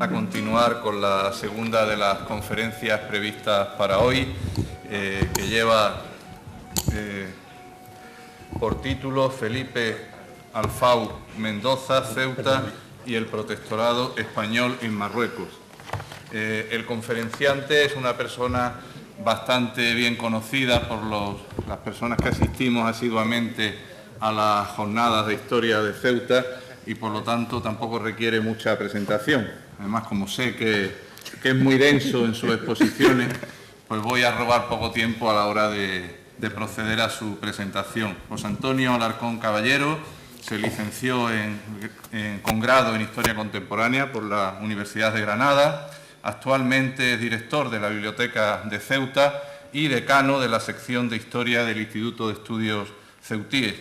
a continuar con la segunda de las conferencias previstas para hoy, que lleva por título Felipe Alfau Mendoza, Ceuta y el protectorado español en Marruecos. El conferenciante es una persona bastante bien conocida por las personas que asistimos asiduamente a las jornadas de historia de Ceuta y por lo tanto tampoco requiere mucha presentación. Además, como sé que es muy denso en sus exposiciones, pues voy a robar poco tiempo a la hora de proceder a su presentación. José Antonio Alarcón Caballero se licenció con grado en Historia Contemporánea por la Universidad de Granada. Actualmente es director de la Biblioteca de Ceuta y decano de la sección de Historia del Instituto de Estudios Ceutíes.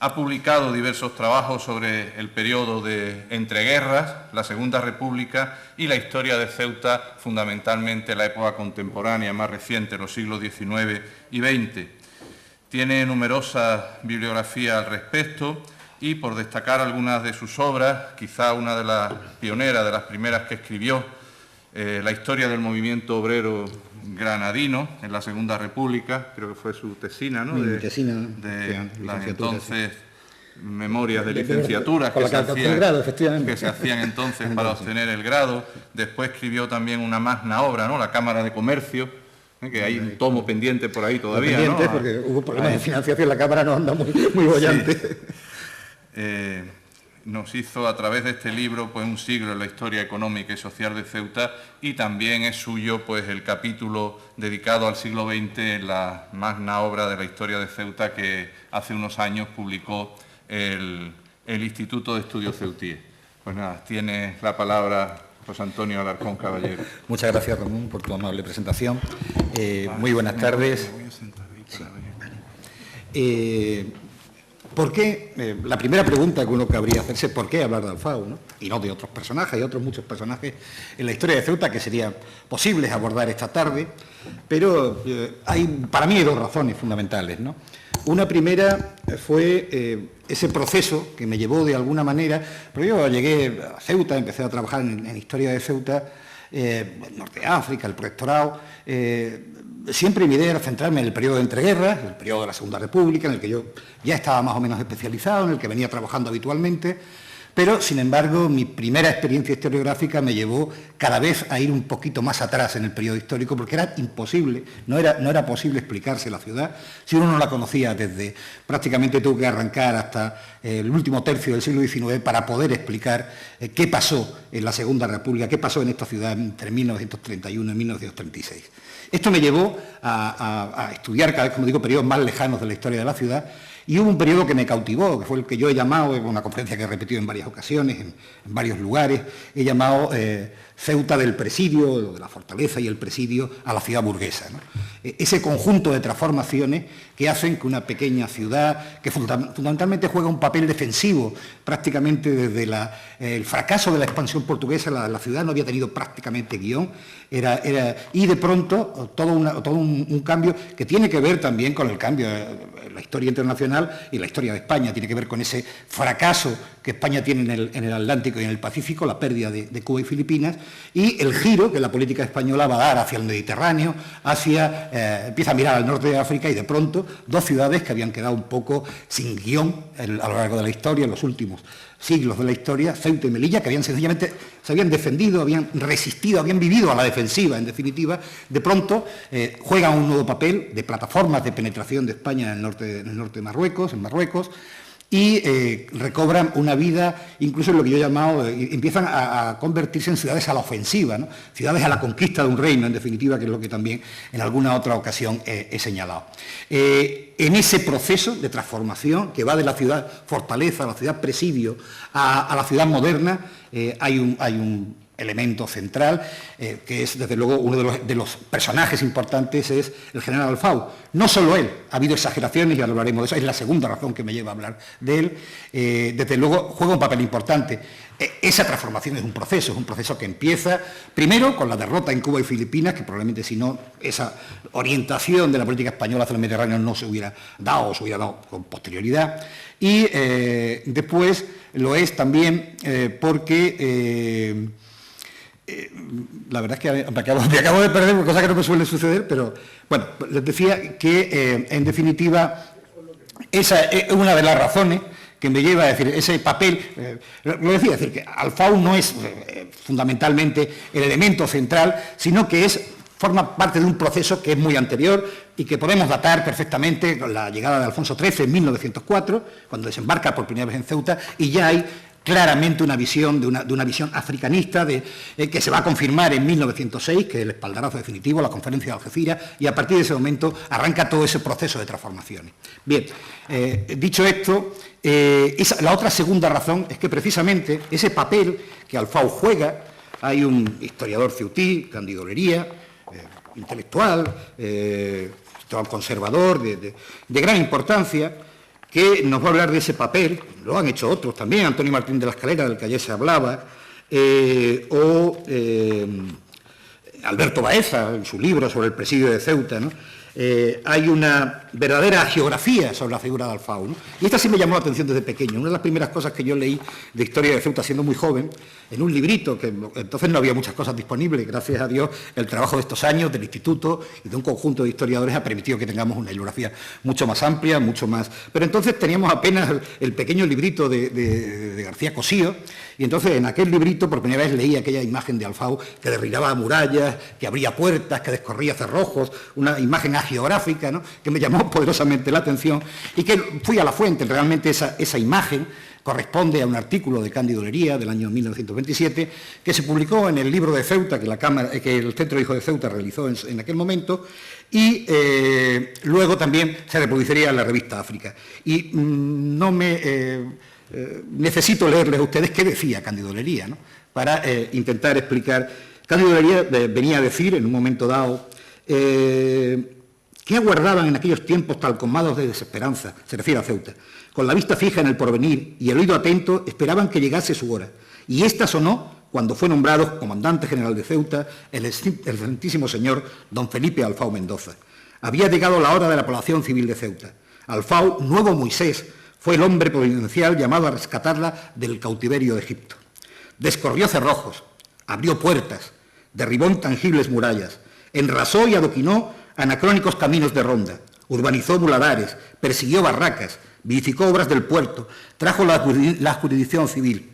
Ha publicado diversos trabajos sobre el periodo de entreguerras, la Segunda República y la historia de Ceuta, fundamentalmente la época contemporánea más reciente, los siglos XIX y XX. Tiene numerosa bibliografía al respecto y, por destacar algunas de sus obras, quizá una de las pioneras, de las primeras que escribió, la historia del movimiento obrero granadino en la Segunda República, creo que fue su tesina, ¿no? Mi tesina, de las entonces sí. Memorias de licenciatura que se hacían entonces para obtener el grado. Después escribió también una magna obra, ¿no? La Cámara de Comercio, que hay un tomo pendiente por ahí todavía, pendiente, ¿no? Porque hubo problemas de financiación, la Cámara no anda muy bollante. Sí. Nos hizo a través de este libro pues un siglo en la historia económica y social de Ceuta, y también es suyo pues el capítulo dedicado al siglo XX en la magna obra de la historia de Ceuta que hace unos años publicó el Instituto de Estudios Ceutíes. Pues nada, tiene la palabra José Antonio Alarcón Caballero. Muchas gracias, Ramón, por tu amable presentación. Muy buenas tardes. ¿Por qué? La primera pregunta que uno cabría hacerse es ¿por qué hablar de Alfau, ¿no? Y no de otros personajes, hay otros muchos personajes en la historia de Ceuta que serían posibles abordar esta tarde, pero para mí hay dos razones fundamentales, ¿no? Una primera fue ese proceso que me llevó de alguna manera, pero yo llegué a Ceuta, empecé a trabajar en historia de Ceuta, Norte de África, el protectorado. Siempre mi idea era centrarme en el periodo de entreguerras, el periodo de la Segunda República, en el que yo ya estaba más o menos especializado, en el que venía trabajando habitualmente, pero, sin embargo, mi primera experiencia historiográfica me llevó cada vez a ir un poquito más atrás en el periodo histórico, porque era imposible, no era posible explicarse la ciudad si uno no la conocía desde, prácticamente tuvo que arrancar hasta el último tercio del siglo XIX para poder explicar qué pasó en la Segunda República, qué pasó en esta ciudad entre 1931 y 1936. Esto me llevó a estudiar cada vez, como digo, periodos más lejanos de la historia de la ciudad, y hubo un periodo que me cautivó, que fue el que yo he llamado, en una conferencia que he repetido en varias ocasiones, en varios lugares, he llamado Ceuta del presidio, de la fortaleza y el presidio a la ciudad burguesa, ¿no? Ese conjunto de transformaciones que hacen que una pequeña ciudad, que fundamentalmente juega un papel defensivo, prácticamente desde el fracaso de la expansión portuguesa, la ciudad no había tenido prácticamente guión, y de pronto todo un cambio que tiene que ver también con el cambio en la historia internacional y la historia de España, tiene que ver con ese fracaso que España tiene en el Atlántico y en el Pacífico, la pérdida de Cuba y Filipinas, y el giro que la política española va a dar hacia el Mediterráneo, empieza a mirar al norte de África, y de pronto dos ciudades que habían quedado un poco sin guión a lo largo de la historia, en los últimos siglos de la historia, Ceuta y Melilla, que sencillamente se habían defendido, habían resistido, habían vivido a la defensiva, en definitiva, de pronto juegan un nuevo papel de plataformas de penetración de España en el norte de Marruecos, y recobran una vida, incluso en lo que yo he llamado, empiezan a convertirse en ciudades a la ofensiva, ¿no? Ciudades a la conquista de un reino, en definitiva, que es lo que también en alguna otra ocasión he señalado. En ese proceso de transformación que va de la ciudad fortaleza, a la ciudad presidio, a la ciudad moderna, hay un elemento central, que es desde luego uno de los personajes importantes, es el general Alfau. No solo él, ha habido exageraciones y ahora hablaremos de eso, es la segunda razón que me lleva a hablar de él. Desde luego juega un papel importante. Esa transformación es un proceso que empieza primero con la derrota en Cuba y Filipinas, que probablemente si no esa orientación de la política española hacia el Mediterráneo no se hubiera dado, o se hubiera dado con posterioridad, y después lo es también porque La verdad es que me acabo de perder, cosa que no me suele suceder, pero bueno, les decía que en definitiva esa es una de las razones que me lleva a decir, ese papel, lo decía, es decir, que Alfau no es fundamentalmente el elemento central, sino que forma parte de un proceso que es muy anterior y que podemos datar perfectamente con la llegada de Alfonso XIII en 1904, cuando desembarca por primera vez en Ceuta, y ya hay claramente una visión de una visión africanista que se va a confirmar en 1906, que es el espaldarazo definitivo, la conferencia de Algeciras, y a partir de ese momento arranca todo ese proceso de transformaciones. Bien, dicho esto, la otra segunda razón es que precisamente ese papel que Alfau juega, hay un historiador ceutí, Cándido Lería, intelectual, conservador, de gran importancia, que nos va a hablar de ese papel, lo han hecho otros también, Antonio Martín de la Escalera, del que ayer se hablaba, Alberto Baeza, en su libro sobre el presidio de Ceuta, ¿no? Hay una verdadera geografía sobre la figura de Alfau, ¿no? Y esta sí me llamó la atención desde pequeño. Una de las primeras cosas que yo leí de historia de Ceuta siendo muy joven, en un librito, que entonces no había muchas cosas disponibles, gracias a Dios el trabajo de estos años del instituto y de un conjunto de historiadores ha permitido que tengamos una bibliografía mucho más amplia, mucho más... Pero entonces teníamos apenas el pequeño librito de García Cosío, y entonces en aquel librito por primera vez leí aquella imagen de Alfau que derribaba murallas, que abría puertas, que descorría cerrojos, una imagen geográfica, ¿no?, que me llamó poderosamente la atención y que fui a la fuente. Realmente esa imagen corresponde a un artículo de Cándido Lería del año 1927 que se publicó en el libro de Ceuta que el Centro de Hijos de Ceuta realizó en aquel momento y luego también se reproduciría en la revista África. Y no me... necesito leerles a ustedes qué decía Cándido Lería, ¿no?, para intentar explicar. Cándido Lería venía a decir en un momento dado ¿qué aguardaban en aquellos tiempos tal colmados de desesperanza? Se refiere a Ceuta. Con la vista fija en el porvenir y el oído atento, esperaban que llegase su hora. Y esta sonó cuando fue nombrado comandante general de Ceuta el excelentísimo señor don Felipe Alfau Mendoza. Había llegado la hora de la población civil de Ceuta. Alfau, nuevo Moisés, fue el hombre providencial llamado a rescatarla del cautiverio de Egipto. Descorrió cerrojos, abrió puertas, derribó intangibles murallas, enrasó y adoquinó anacrónicos caminos de ronda, urbanizó muladares, persiguió barracas, vivificó obras del puerto, trajo la jurisdicción civil,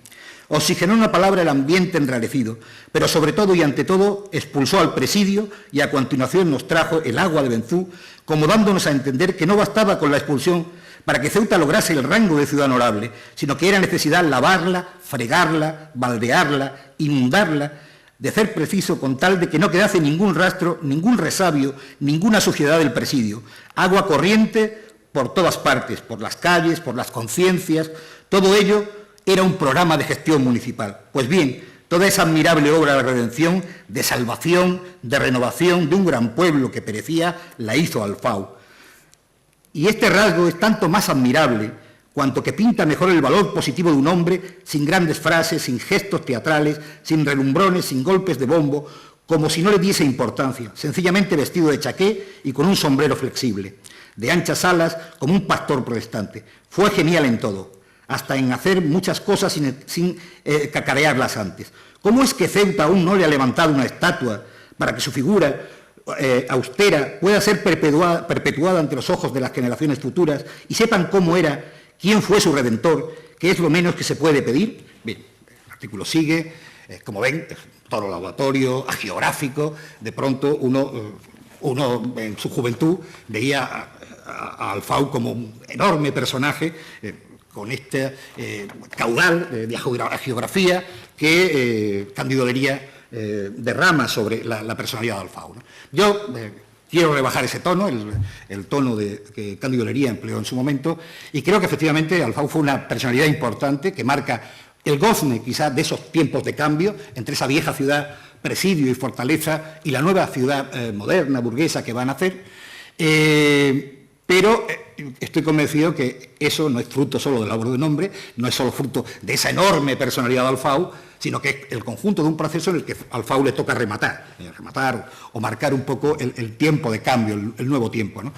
oxigenó en una palabra el ambiente enrarecido, pero sobre todo y ante todo expulsó al presidio y a continuación nos trajo el agua de Benzú, como dándonos a entender que no bastaba con la expulsión para que Ceuta lograse el rango de ciudad honorable, sino que era necesidad lavarla, fregarla, baldearla, inundarla, de ser preciso con tal de que no quedase ningún rastro, ningún resabio, ninguna suciedad del presidio. Agua corriente por todas partes, por las calles, por las conciencias, todo ello era un programa de gestión municipal. Pues bien, toda esa admirable obra de redención, de salvación, de renovación de un gran pueblo que perecía, la hizo Alfau. Y este rasgo es tanto más admirable cuanto que pinta mejor el valor positivo de un hombre sin grandes frases, sin gestos teatrales, sin relumbrones, sin golpes de bombo, como si no le diese importancia, sencillamente vestido de chaqué y con un sombrero flexible, de anchas alas como un pastor protestante. Fue genial en todo, hasta en hacer muchas cosas sin cacarearlas antes. ¿Cómo es que Ceuta aún no le ha levantado una estatua para que su figura austera pueda ser perpetuada ante los ojos de las generaciones futuras y sepan cómo era, quién fue su redentor, qué es lo menos que se puede pedir? Bien, el artículo sigue, como ven, todo laboratorio, geográfico, de pronto uno en su juventud veía a Alfau como un enorme personaje con este caudal de geografía que Cándido Lería derrama sobre la personalidad de Alfau, ¿no? Yo quiero rebajar ese tono, el tono que Cándido Lería empleó en su momento, y creo que efectivamente Alfau fue una personalidad importante que marca el gozne quizás de esos tiempos de cambio entre esa vieja ciudad, presidio y fortaleza, y la nueva ciudad moderna, burguesa que van a hacer. Pero estoy convencido que eso no es fruto solo de la labor de un hombre, no es solo fruto de esa enorme personalidad de Alfau, sino que es el conjunto de un proceso en el que a Alfau le toca rematar o marcar un poco el tiempo de cambio, el nuevo tiempo, ¿no?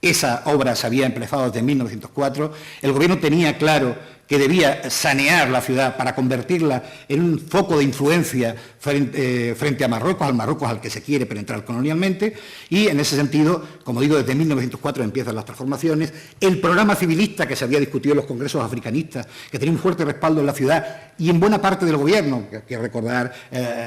Esa obra se había empezado desde 1904, el gobierno tenía claro que debía sanear la ciudad para convertirla en un foco de influencia frente a Marruecos, al Marruecos al que se quiere penetrar colonialmente, y en ese sentido, como digo, desde 1904 empiezan las transformaciones. El programa civilista que se había discutido en los congresos africanistas, que tenía un fuerte respaldo en la ciudad y en buena parte del gobierno, que hay que recordar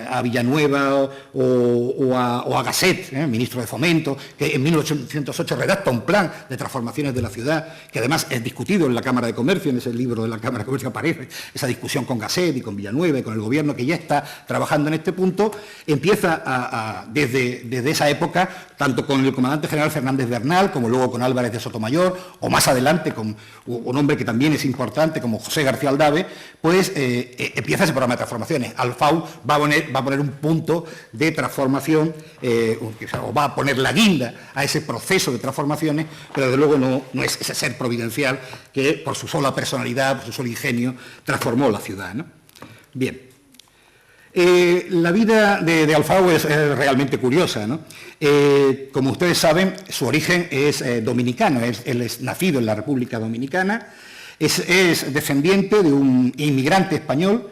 a Villanueva o a Gasset, ministro de Fomento, que en 1808 redacta un plan de transformaciones de la ciudad, que además es discutido en la Cámara de Comercio, en ese libro de la Cámara de Comercio aparece esa discusión con Gasset y con Villanueva y con el gobierno que ya está trabajando en este punto. Empieza desde esa época, tanto con el comandante general Fernández Bernal, como luego con Álvarez de Sotomayor, o más adelante con un hombre que también es importante, como José García Aldave, pues empieza ese programa de transformaciones. Alfau va a poner un punto de transformación, o va a poner la guinda a ese proceso de transformaciones, pero desde luego no es ese ser providencial que por su sola personalidad, por su solo ingenio, transformó la ciudad, ¿no? Bien. La vida de Alfau es realmente curiosa, ¿no? Como ustedes saben, su origen es dominicano, él es nacido en la República Dominicana, es descendiente de un inmigrante español,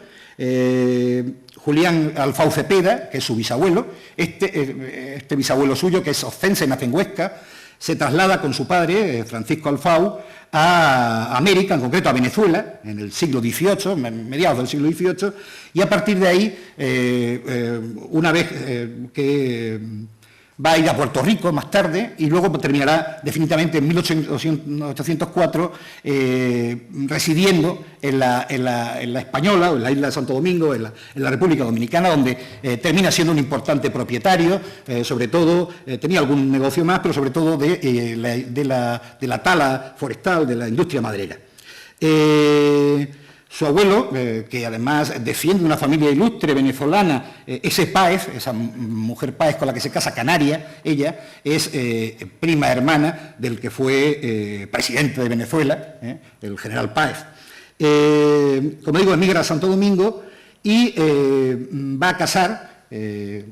Julián Alfau Cepeda, que es su bisabuelo. Este bisabuelo suyo, que es oscense, nace en Huesca, se traslada con su padre, Francisco Alfau, a América, en concreto a Venezuela, en el siglo XVIII, mediados del siglo XVIII, y a partir de ahí, una vez que va a ir a Puerto Rico más tarde y luego terminará definitivamente en 1804 residiendo en la Española, o en la isla de Santo Domingo, en la República Dominicana, donde termina siendo un importante propietario, sobre todo, tenía algún negocio más, pero sobre todo de la tala forestal, de la industria maderera. Su abuelo, que además defiende una familia ilustre venezolana, ese Páez, esa mujer Páez con la que se casa canaria, ella es prima hermana del que fue presidente de Venezuela, el general Páez. Como digo, emigra a Santo Domingo y va a casar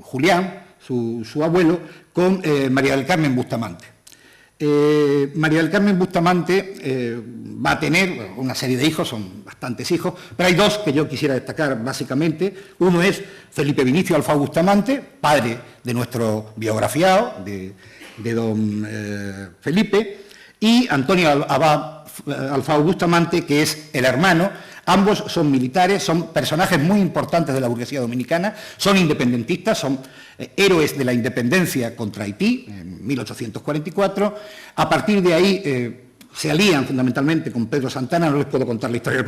Julián, su abuelo, con María del Carmen Bustamante. María del Carmen Bustamante va a tener una serie de hijos, son bastantes hijos, pero hay dos que yo quisiera destacar básicamente. Uno es Felipe Vinicio Alfau Bustamante, padre de nuestro biografiado, de don Felipe, y Antonio Alfau Bustamante, que es el hermano. Ambos son militares, son personajes muy importantes de la burguesía dominicana, son independentistas, son héroes de la independencia contra Haití en 1844. A partir de ahí se alían fundamentalmente con Pedro Santana. No les puedo contar la historia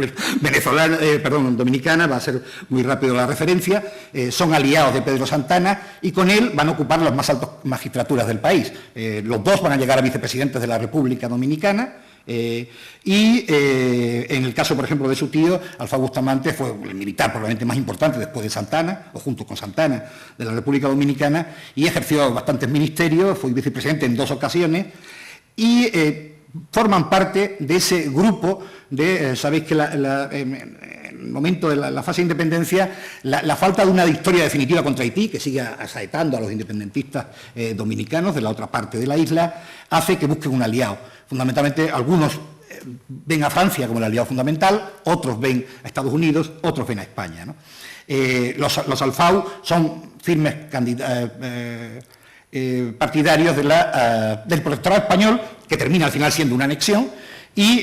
dominicana, va a ser muy rápido la referencia. Son aliados de Pedro Santana y con él van a ocupar las más altas magistraturas del país. Los dos van a llegar a vicepresidentes de la República Dominicana. En el caso, por ejemplo, de su tío, Alfau Bustamante fue el militar probablemente más importante después de Santana, o junto con Santana, de la República Dominicana, y ejerció bastantes ministerios, fue vicepresidente en 2 ocasiones, y forman parte de ese grupo de, sabéis que en el momento de la fase de independencia, la falta de una victoria definitiva contra Haití, que sigue asaetando a los independentistas dominicanos de la otra parte de la isla, hace que busquen un aliado. Fundamentalmente, algunos ven a Francia como el aliado fundamental, otros ven a Estados Unidos, otros ven a España, ¿no? Los Alfau son firmes partidarios del protectorado español, que termina al final siendo una anexión, y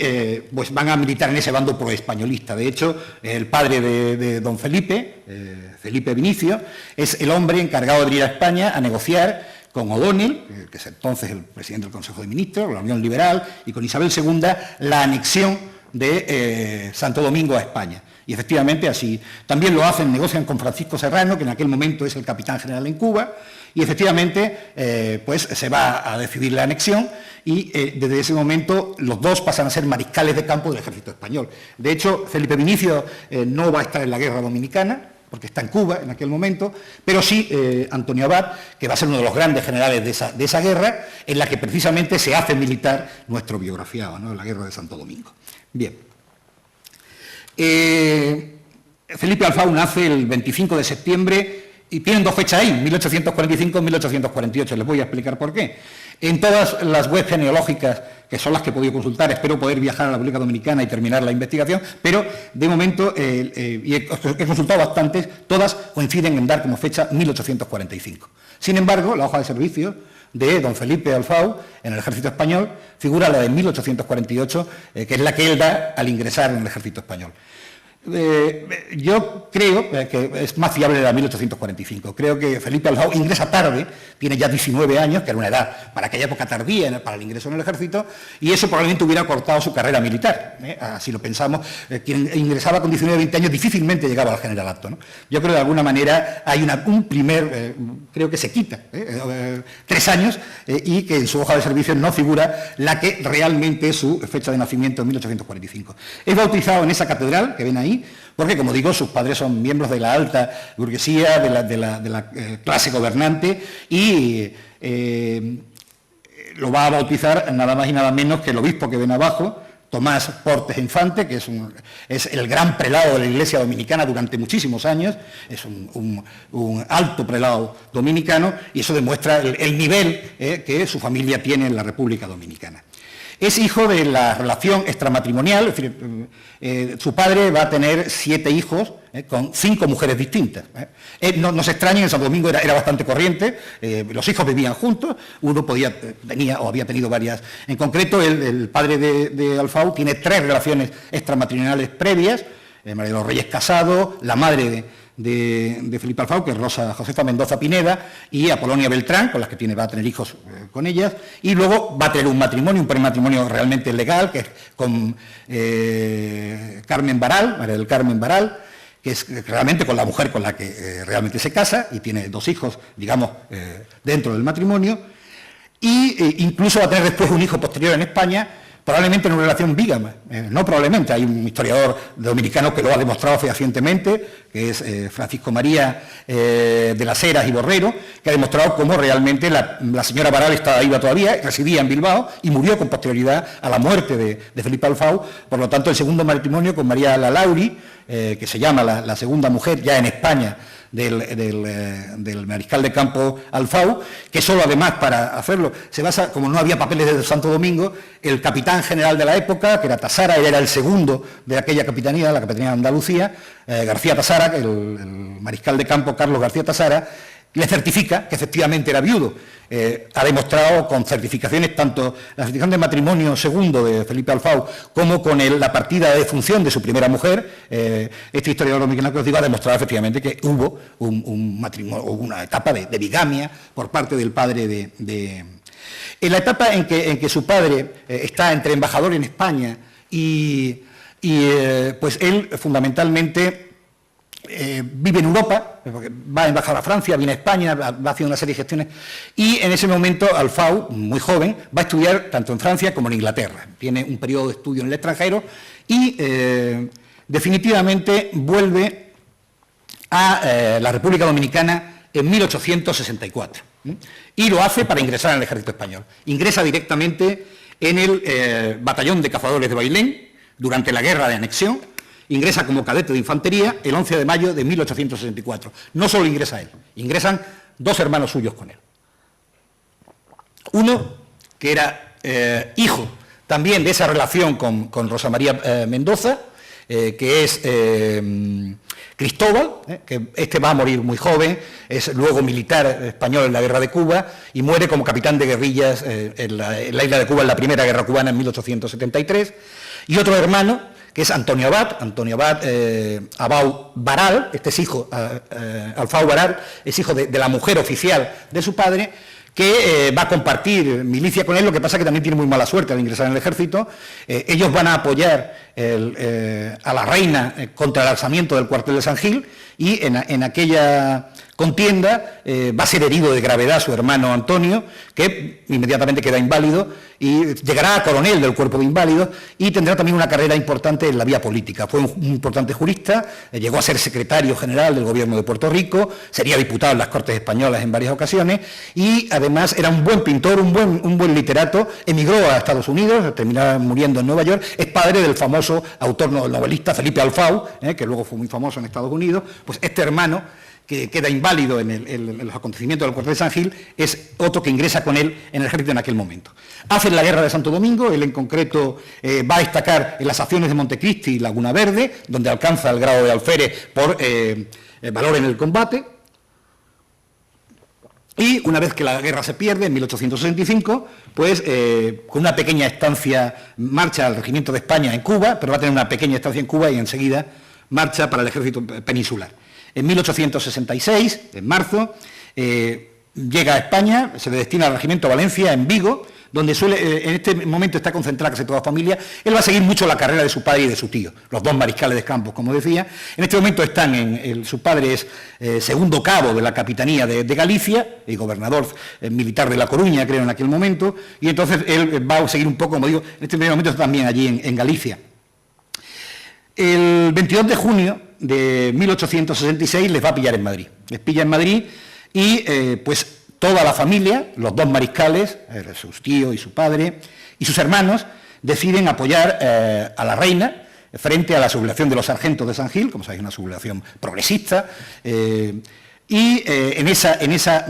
pues van a militar en ese bando proespañolista. De hecho, el padre de don Felipe, Felipe Vinicio, es el hombre encargado de ir a España a negociar con O'Donnell, que es entonces el presidente del Consejo de Ministros, la Unión Liberal, y con Isabel II, la anexión de Santo Domingo a España. Y efectivamente así también lo hacen, negocian con Francisco Serrano, que en aquel momento es el capitán general en Cuba, y efectivamente pues se va a decidir la anexión, y desde ese momento los dos pasan a ser mariscales de campo del ejército español. De hecho, Felipe Vinicio no va a estar en la guerra dominicana, porque está en Cuba en aquel momento, pero sí Antonio Abad, que va a ser uno de los grandes generales de esa guerra, en la que precisamente se hace militar nuestro biografiado, ¿no? La guerra de Santo Domingo. Bien. Felipe Alfau nace el 25 de septiembre Y tienen dos fechas ahí, 1845 y 1848, les voy a explicar por qué. En todas las webs genealógicas, que son las que he podido consultar, espero poder viajar a la República Dominicana y terminar la investigación, pero de momento, y he consultado bastantes, todas coinciden en dar como fecha 1845. Sin embargo, la hoja de servicios de don Felipe Alfau en el Ejército Español figura la de 1848, que es la que él da al ingresar en el Ejército Español. Yo creo que es más fiable la de 1845. Creo que Felipe Alfau ingresa tarde, tiene ya 19 años, que era una edad para aquella época tardía para el ingreso en el ejército, y eso probablemente hubiera cortado su carrera militar. Así lo pensamos. Quien ingresaba con 19 o 20 años difícilmente llegaba al generalato, ¿no? Yo creo que de alguna manera hay un primer, creo que se quita 3 años y que en su hoja de servicios no figura la que realmente es su fecha de nacimiento en 1845. Es bautizado en esa catedral que ven ahí, porque, como digo, sus padres son miembros de la alta burguesía, de la clase gobernante, y lo va a bautizar nada más y nada menos que el obispo que ven abajo, Tomás Portes Infante, que es el gran prelado de la Iglesia Dominicana durante muchísimos años, es un alto prelado dominicano, y eso demuestra el nivel que su familia tiene en la República Dominicana. Es hijo de la relación extramatrimonial, es decir, su padre va a tener 7 hijos con 5 mujeres distintas. No se extrañen, en Santo Domingo era bastante corriente, los hijos vivían juntos, uno tenía o había tenido varias. En concreto, el padre de Alfau tiene 3 relaciones extramatrimoniales previas, María de los Reyes Casado, la madre de Felipe Alfau, que es Rosa Josefa Mendoza Pineda, y Apolonia Beltrán, con las que va a tener hijos con ellas, y luego va a tener un matrimonio, un prematrimonio realmente legal, que es con Carmen Baral, María del Carmen Baral, que es realmente con la mujer con la que realmente se casa, y tiene 2 hijos, digamos, dentro del matrimonio, y incluso va a tener después un hijo posterior en España, probablemente en una relación bígama, no probablemente, hay un historiador dominicano que lo ha demostrado fehacientemente, que es Francisco María de las Heras y Borrero, que ha demostrado cómo realmente la señora Baral estaba viva todavía, residía en Bilbao y murió con posterioridad a la muerte de Felipe Alfau. Por lo tanto, el segundo matrimonio con María Lalauri, que se llama la segunda mujer ya en España del mariscal de campo Alfau, que solo además para hacerlo se basa, como no había papeles de Santo Domingo, el capitán general de la época, que era Tasara, él era el segundo de aquella capitanía, la capitanía de Andalucía, García Tasara, el mariscal de campo Carlos García Tasara, le certifica que efectivamente era viudo. Ha demostrado con certificaciones tanto la certificación de matrimonio segundo de Felipe Alfau como con la partida de defunción de su primera mujer. Este historiador dominicano que os digo ha demostrado efectivamente que hubo un matrimonio, una etapa de bigamia por parte del padre En la etapa en que su padre está entre embajador en España y pues él fundamentalmente vive en Europa, porque va a embajar a Francia, viene a España, va haciendo una serie de gestiones, y en ese momento Alfau, muy joven, va a estudiar tanto en Francia como en Inglaterra. Tiene un periodo de estudio en el extranjero y definitivamente vuelve a la República Dominicana en 1864. Y lo hace para ingresar en el Ejército Español. Ingresa directamente en el Batallón de Cazadores de Bailén durante la Guerra de Anexión. Ingresa como cadete de infantería el 11 de mayo de 1864. No solo ingresa él, ingresan 2 hermanos suyos con él. Uno, que era hijo también de esa relación con Rosa María Mendoza, que es Cristóbal, que este va a morir muy joven, es luego militar español en la Guerra de Cuba y muere como capitán de guerrillas en la isla de Cuba en la Primera Guerra Cubana en 1873. Y otro hermano, que es Antonio Abad Abau Baral, este es hijo, Alfau Baral, es hijo de la mujer oficial de su padre, que va a compartir milicia con él, lo que pasa que también tiene muy mala suerte al ingresar en el ejército. Ellos van a apoyar a la reina contra el alzamiento del cuartel de San Gil, y en aquella contienda va a ser herido de gravedad su hermano Antonio, que inmediatamente queda inválido y llegará a coronel del cuerpo de inválidos y tendrá también una carrera importante en la vía política. Fue un importante jurista, llegó a ser secretario general del gobierno de Puerto Rico, sería diputado en las Cortes Españolas en varias ocasiones y además era un buen pintor, un buen literato, emigró a Estados Unidos, terminó muriendo en Nueva York, es padre del famoso autor novelista Felipe Alfau, que luego fue muy famoso en Estados Unidos. Pues este hermano, que queda inválido en los acontecimientos del cuartel de San Gil, es otro que ingresa con él en el ejército en aquel momento. Hacen la guerra de Santo Domingo, él en concreto va a destacar en las acciones de Montecristi y Laguna Verde, donde alcanza el grado de alférez por valor en el combate. Y una vez que la guerra se pierde, en 1865, pues con una pequeña estancia marcha al Regimiento de España en Cuba, pero va a tener una pequeña estancia en Cuba y enseguida marcha para el ejército peninsular. En 1866, en marzo, llega a España, se le destina al Regimiento Valencia en Vigo, donde en este momento está concentrada casi toda la familia. Él va a seguir mucho la carrera de su padre y de su tío, los dos mariscales de Campos, como decía. En este momento su padre es segundo cabo de la Capitanía de Galicia y gobernador militar de La Coruña, creo, en aquel momento, y entonces él va a seguir un poco, como digo, en este primer momento está también allí en Galicia. El 22 de junio de 1866 les va a pillar en Madrid. Les pilla en Madrid y pues toda la familia, los dos mariscales, sus tíos y su padre, y sus hermanos, deciden apoyar a la reina frente a la sublevación de los sargentos de San Gil, como sabéis, una sublevación progresista, y en esa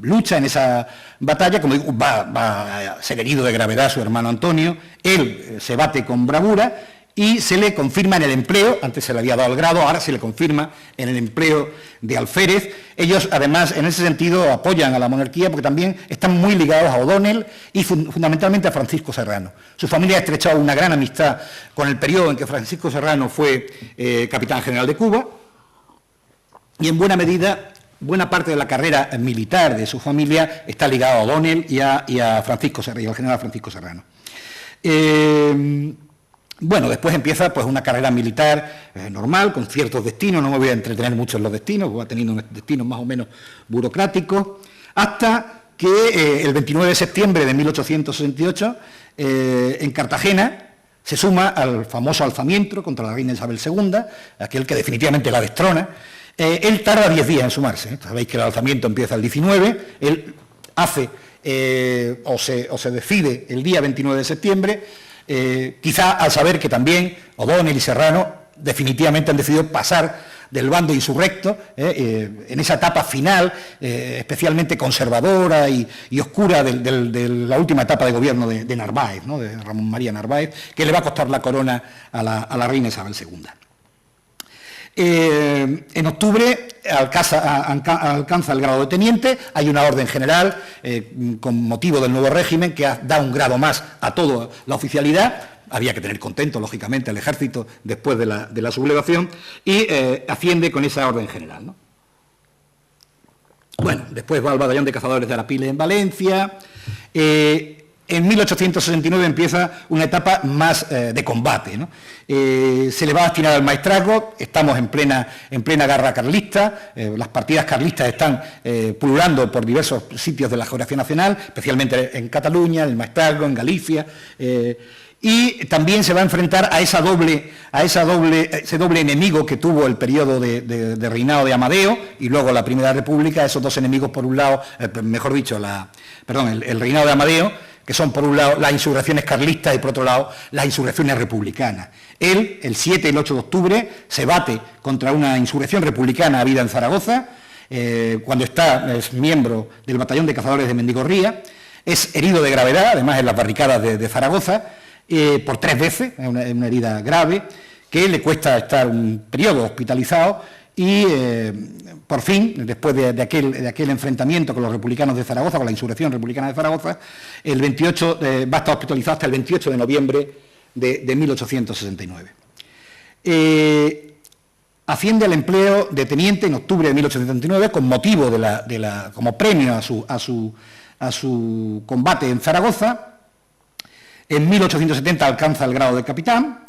lucha, en esa batalla, como digo, va a ser herido de gravedad su hermano Antonio, él se bate con bravura, y se le confirma en el empleo, antes se le había dado el grado, ahora se le confirma en el empleo de alférez. Ellos, además, en ese sentido, apoyan a la monarquía porque también están muy ligados a O'Donnell y fundamentalmente a Francisco Serrano. Su familia ha estrechado una gran amistad con el periodo en que Francisco Serrano fue capitán general de Cuba, y en buena medida, buena parte de la carrera militar de su familia está ligada a O'Donnell y a Francisco Serrano, y al general Francisco Serrano. Bueno, después empieza pues una carrera militar normal, con ciertos destinos, no me voy a entretener mucho en los destinos, va teniendo destinos más o menos burocráticos, hasta que el 29 de septiembre de 1868, en Cartagena, se suma al famoso alzamiento contra la reina Isabel II, aquel que definitivamente la destrona. Él tarda 10 días en sumarse, sabéis que el alzamiento empieza el 19, él hace, o se decide el día 29 de septiembre, quizá al saber que también O'Donnell y Serrano definitivamente han decidido pasar del bando insurrecto, en esa etapa final, especialmente conservadora y oscura de la última etapa de gobierno de Narváez, ¿no?, de Ramón María Narváez, que le va a costar la corona a la reina Isabel II. En octubre alcanza el grado de teniente, hay una orden general con motivo del nuevo régimen que da un grado más a toda la oficialidad. Había que tener contento, lógicamente, al ejército después de la sublevación, y asciende con esa orden general, ¿no? Bueno, después va al batallón de cazadores de Arapile en Valencia. En 1869 empieza una etapa más de combate, ¿no? Se le va a destinar al maestrazgo, estamos en plena guerra carlista, las partidas carlistas están pululando por diversos sitios de la geografía nacional, especialmente en Cataluña, en el maestrazgo, en Galicia, y también se va a enfrentar a ese doble enemigo que tuvo el periodo de reinado de Amadeo y luego la Primera República, esos dos enemigos por un lado, el reinado de Amadeo, que son por un lado las insurrecciones carlistas y por otro lado las insurrecciones republicanas. Él, el 7 y el 8 de octubre, se bate contra una insurrección republicana habida en Zaragoza, cuando es miembro del batallón de cazadores de Mendigorría, es herido de gravedad, además en las barricadas de Zaragoza, por 3 veces, una herida grave, que le cuesta estar un periodo hospitalizado y por fin, después de aquel enfrentamiento con los republicanos de Zaragoza, con la insurrección republicana de Zaragoza, el 28 va a estar hospitalizado hasta el 28 de noviembre de 1869. Asciende al empleo de teniente en octubre de 1879 con motivo como premio a su combate en Zaragoza. En 1870 alcanza el grado de capitán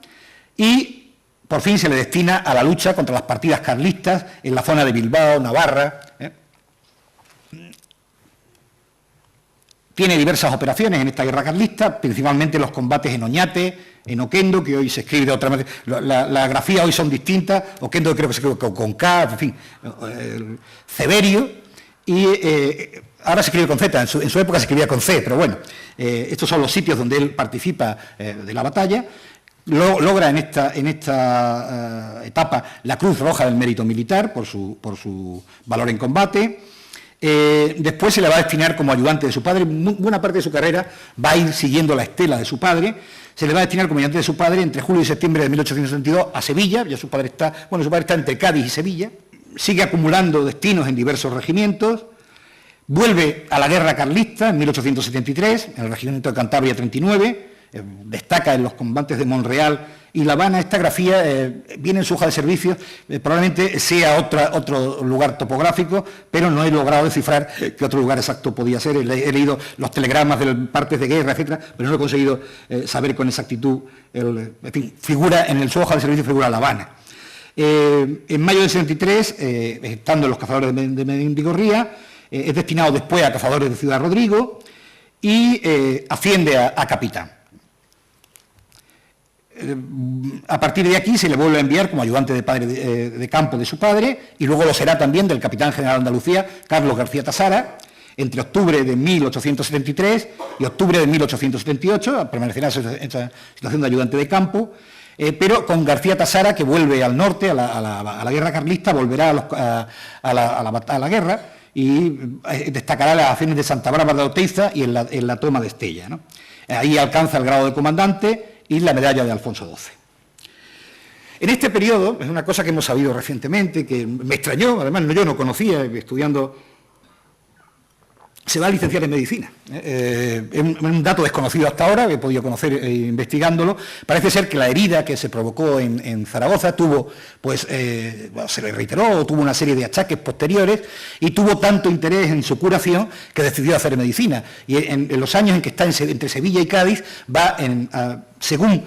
y por fin se le destina a la lucha contra las partidas carlistas en la zona de Bilbao, Navarra. Tiene diversas operaciones en esta guerra carlista, principalmente los combates en Oñate, en Oquendo, que hoy se escribe de otra manera. La grafía hoy son distintas, Oquendo creo que se escribe con K, en fin, Ceberio, y ahora se escribe con Z, en su época se escribía con C, pero bueno, estos son los sitios donde él participa de la batalla. logra en esta etapa la Cruz Roja del Mérito Militar por su valor en combate. Después se le va a destinar como ayudante de su padre. Buena parte de su carrera va a ir siguiendo la estela de su padre. Se le va a destinar como ayudante de su padre entre julio y septiembre de 1872 a Sevilla. Ya su padre está entre Cádiz y Sevilla. Sigue acumulando destinos en diversos regimientos. Vuelve a la guerra carlista en 1873, en el regimiento de Cantabria 39. Destaca en los combates de Monreal y La Habana. Esta grafía viene en su hoja de servicios, probablemente sea otro lugar topográfico, pero no he logrado descifrar qué otro lugar exacto podía ser. He leído los telegramas de partes de guerra, etcétera, pero no he conseguido saber con exactitud. En fin, figura en su hoja de servicios figura La Habana. En mayo del 73, estando en los cazadores de Mendigorría, es destinado después a cazadores de Ciudad Rodrigo y asciende a capitán. A partir de aquí se le vuelve a enviar como ayudante de campo de su padre y luego lo será también del capitán general de Andalucía, Carlos García Tasara, entre octubre de 1873 y octubre de 1878, permanecerá en esa situación de ayudante de campo, pero con García Tasara, que vuelve al norte, a la guerra carlista, volverá a la guerra y destacará las acciones de Santa Bárbara de Oteiza y en la toma de Estella, ¿no? Ahí alcanza el grado de comandante y la medalla de Alfonso XII. En este periodo, es una cosa que hemos sabido recientemente, que me extrañó, además yo no conocía, estudiando, se va a licenciar en Medicina. Es un dato desconocido hasta ahora, que he podido conocer investigándolo. Parece ser que la herida que se provocó en Zaragoza tuvo, se le reiteró, tuvo una serie de achaques posteriores y tuvo tanto interés en su curación que decidió hacer medicina. Y en los años en que está entre Sevilla y Cádiz, va según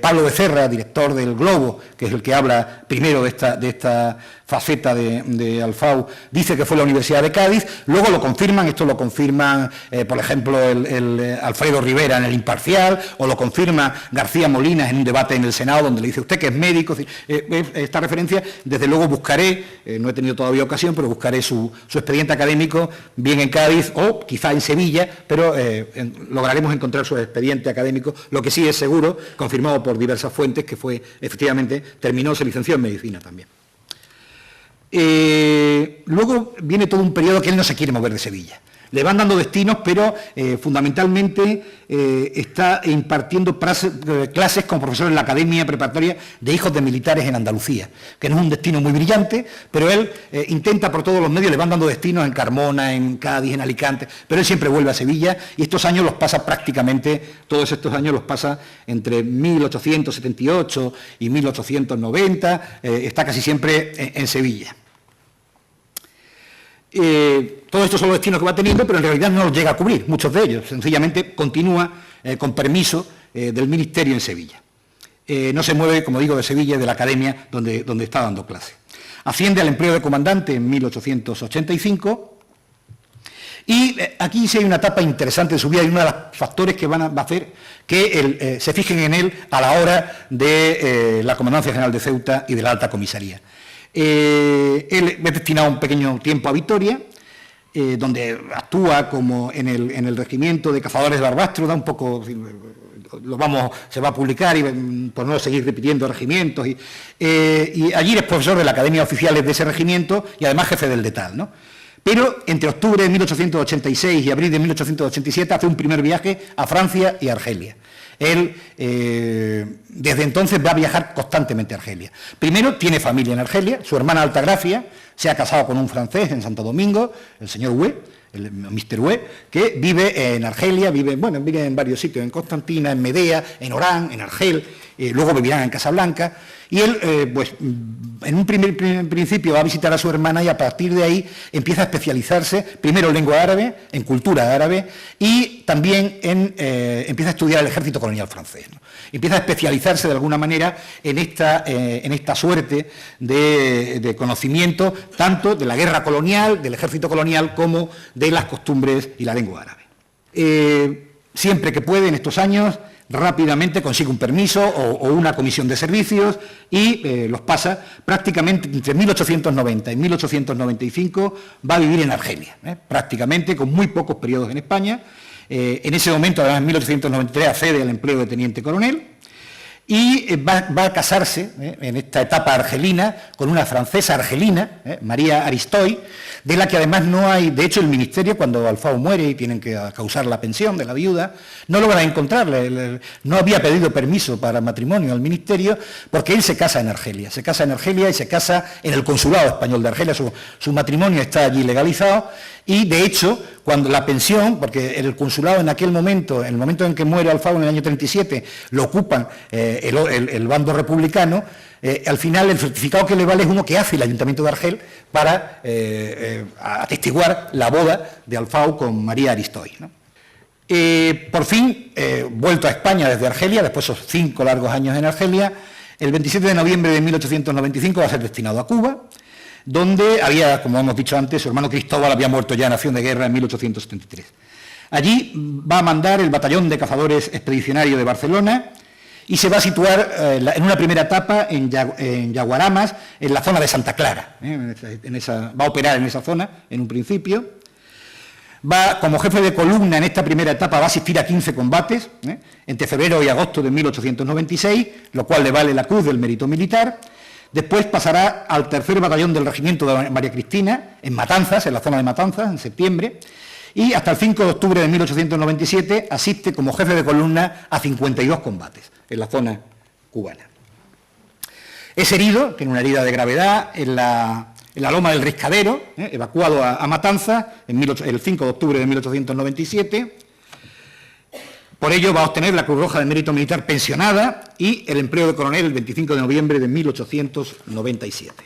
Pablo Becerra, director del Globo, que es el que habla primero de esta faceta de Alfau, dice que fue la Universidad de Cádiz, luego lo confirman, esto lo confirman, por ejemplo, el Alfredo Rivera en El Imparcial, o lo confirma García Molinas en un debate en el Senado, donde le dice usted que es médico. Esta referencia, desde luego buscaré, no he tenido todavía ocasión, pero buscaré su expediente académico, bien en Cádiz o quizá en Sevilla, pero lograremos encontrar su expediente académico. Lo que sí es seguro, confirmado por diversas fuentes, que efectivamente se licenció en Medicina también. Luego viene todo un periodo que él no se quiere mover de Sevilla. Le van dando destinos, pero fundamentalmente está impartiendo clases como profesor en la Academia Preparatoria de Hijos de Militares en Andalucía, que no es un destino muy brillante, pero él intenta por todos los medios, le van dando destinos en Carmona, en Cádiz, en Alicante, pero él siempre vuelve a Sevilla y estos años los pasa todos estos años los pasa entre 1878 y 1890, está casi siempre en Sevilla. Todos estos son los destinos que va teniendo, pero en realidad no los llega a cubrir, muchos de ellos. Sencillamente continúa con permiso del Ministerio en Sevilla. No se mueve, como digo, de Sevilla, de la academia donde está dando clase. Asciende al empleo de comandante en 1885 y aquí sí hay una etapa interesante de su vida y uno de los factores que va a hacer que se fijen en él a la hora de la Comandancia General de Ceuta y de la Alta Comisaría. Él es destinado un pequeño tiempo a Vitoria, donde actúa como en el regimiento de cazadores de Barbastro, da un poco, se va a publicar y por no seguir repitiendo regimientos, y allí es profesor de la Academia Oficiales de ese regimiento y además jefe del DETAL, ¿no? Pero entre octubre de 1886 y abril de 1887 hace un primer viaje a Francia y a Argelia. Él, desde entonces, va a viajar constantemente a Argelia. Primero, tiene familia en Argelia, su hermana Altagracia se ha casado con un francés en Santo Domingo, el señor Hue, el Mr. Hue, que vive en Argelia, vive en varios sitios, en Constantina, en Medea, en Orán, en Argel, luego vivirán en Casablanca, y él, en un principio va a visitar a su hermana y a partir de ahí empieza a especializarse, primero en lengua árabe, en cultura árabe, y también empieza a estudiar el ejército colonial francés, ¿no? Empieza a especializarse de alguna manera en esta suerte de conocimiento, tanto de la guerra colonial, del ejército colonial, como de las costumbres y la lengua árabe. Siempre que puede, en estos años, rápidamente consigue un permiso o una comisión de servicios y los pasa prácticamente entre 1890 y 1895, va a vivir en Argelia, prácticamente con muy pocos periodos en España. En ese momento, además, en 1893 accede al empleo de teniente coronel y va a casarse en esta etapa argelina con una francesa argelina, María Aristoy, de la que además no hay, de hecho el ministerio cuando Alfao muere y tienen que causar la pensión de la viuda, no logran encontrarle, no había pedido permiso para matrimonio al ministerio porque él se casa en Argelia y se casa en el consulado español de Argelia, su matrimonio está allí legalizado y de hecho cuando la pensión, porque el consulado en aquel momento, en el momento en que muere Alfao en el año 37, lo ocupan el bando republicano, al final el certificado que le vale es uno que hace el Ayuntamiento de Argel para atestiguar la boda de Alfao con María Aristoy, ¿no? Por fin, vuelto a España desde Argelia, después de esos 5 largos años en Argelia, el 27 de noviembre de 1895 va a ser destinado a Cuba, donde había, como hemos dicho antes, su hermano Cristóbal había muerto ya en acción de guerra en 1873. Allí va a mandar el batallón de cazadores expedicionario de Barcelona y se va a situar en una primera etapa en Yaguaramas, en la zona de Santa Clara. Va a operar en esa zona en un principio. Como jefe de columna en esta primera etapa va a asistir a 15 combates, entre febrero y agosto de 1896, lo cual le vale la Cruz del Mérito Militar. Después pasará al 3er batallón del regimiento de María Cristina, en Matanzas, en la zona de Matanzas, en septiembre, y hasta el 5 de octubre de 1897 asiste como jefe de columna a 52 combates en la zona cubana. Es herido, tiene una herida de gravedad en la loma del Riscadero, evacuado a Matanzas el 5 de octubre de 1897. Por ello va a obtener la Cruz Roja de Mérito Militar pensionada y el empleo de coronel el 25 de noviembre de 1897.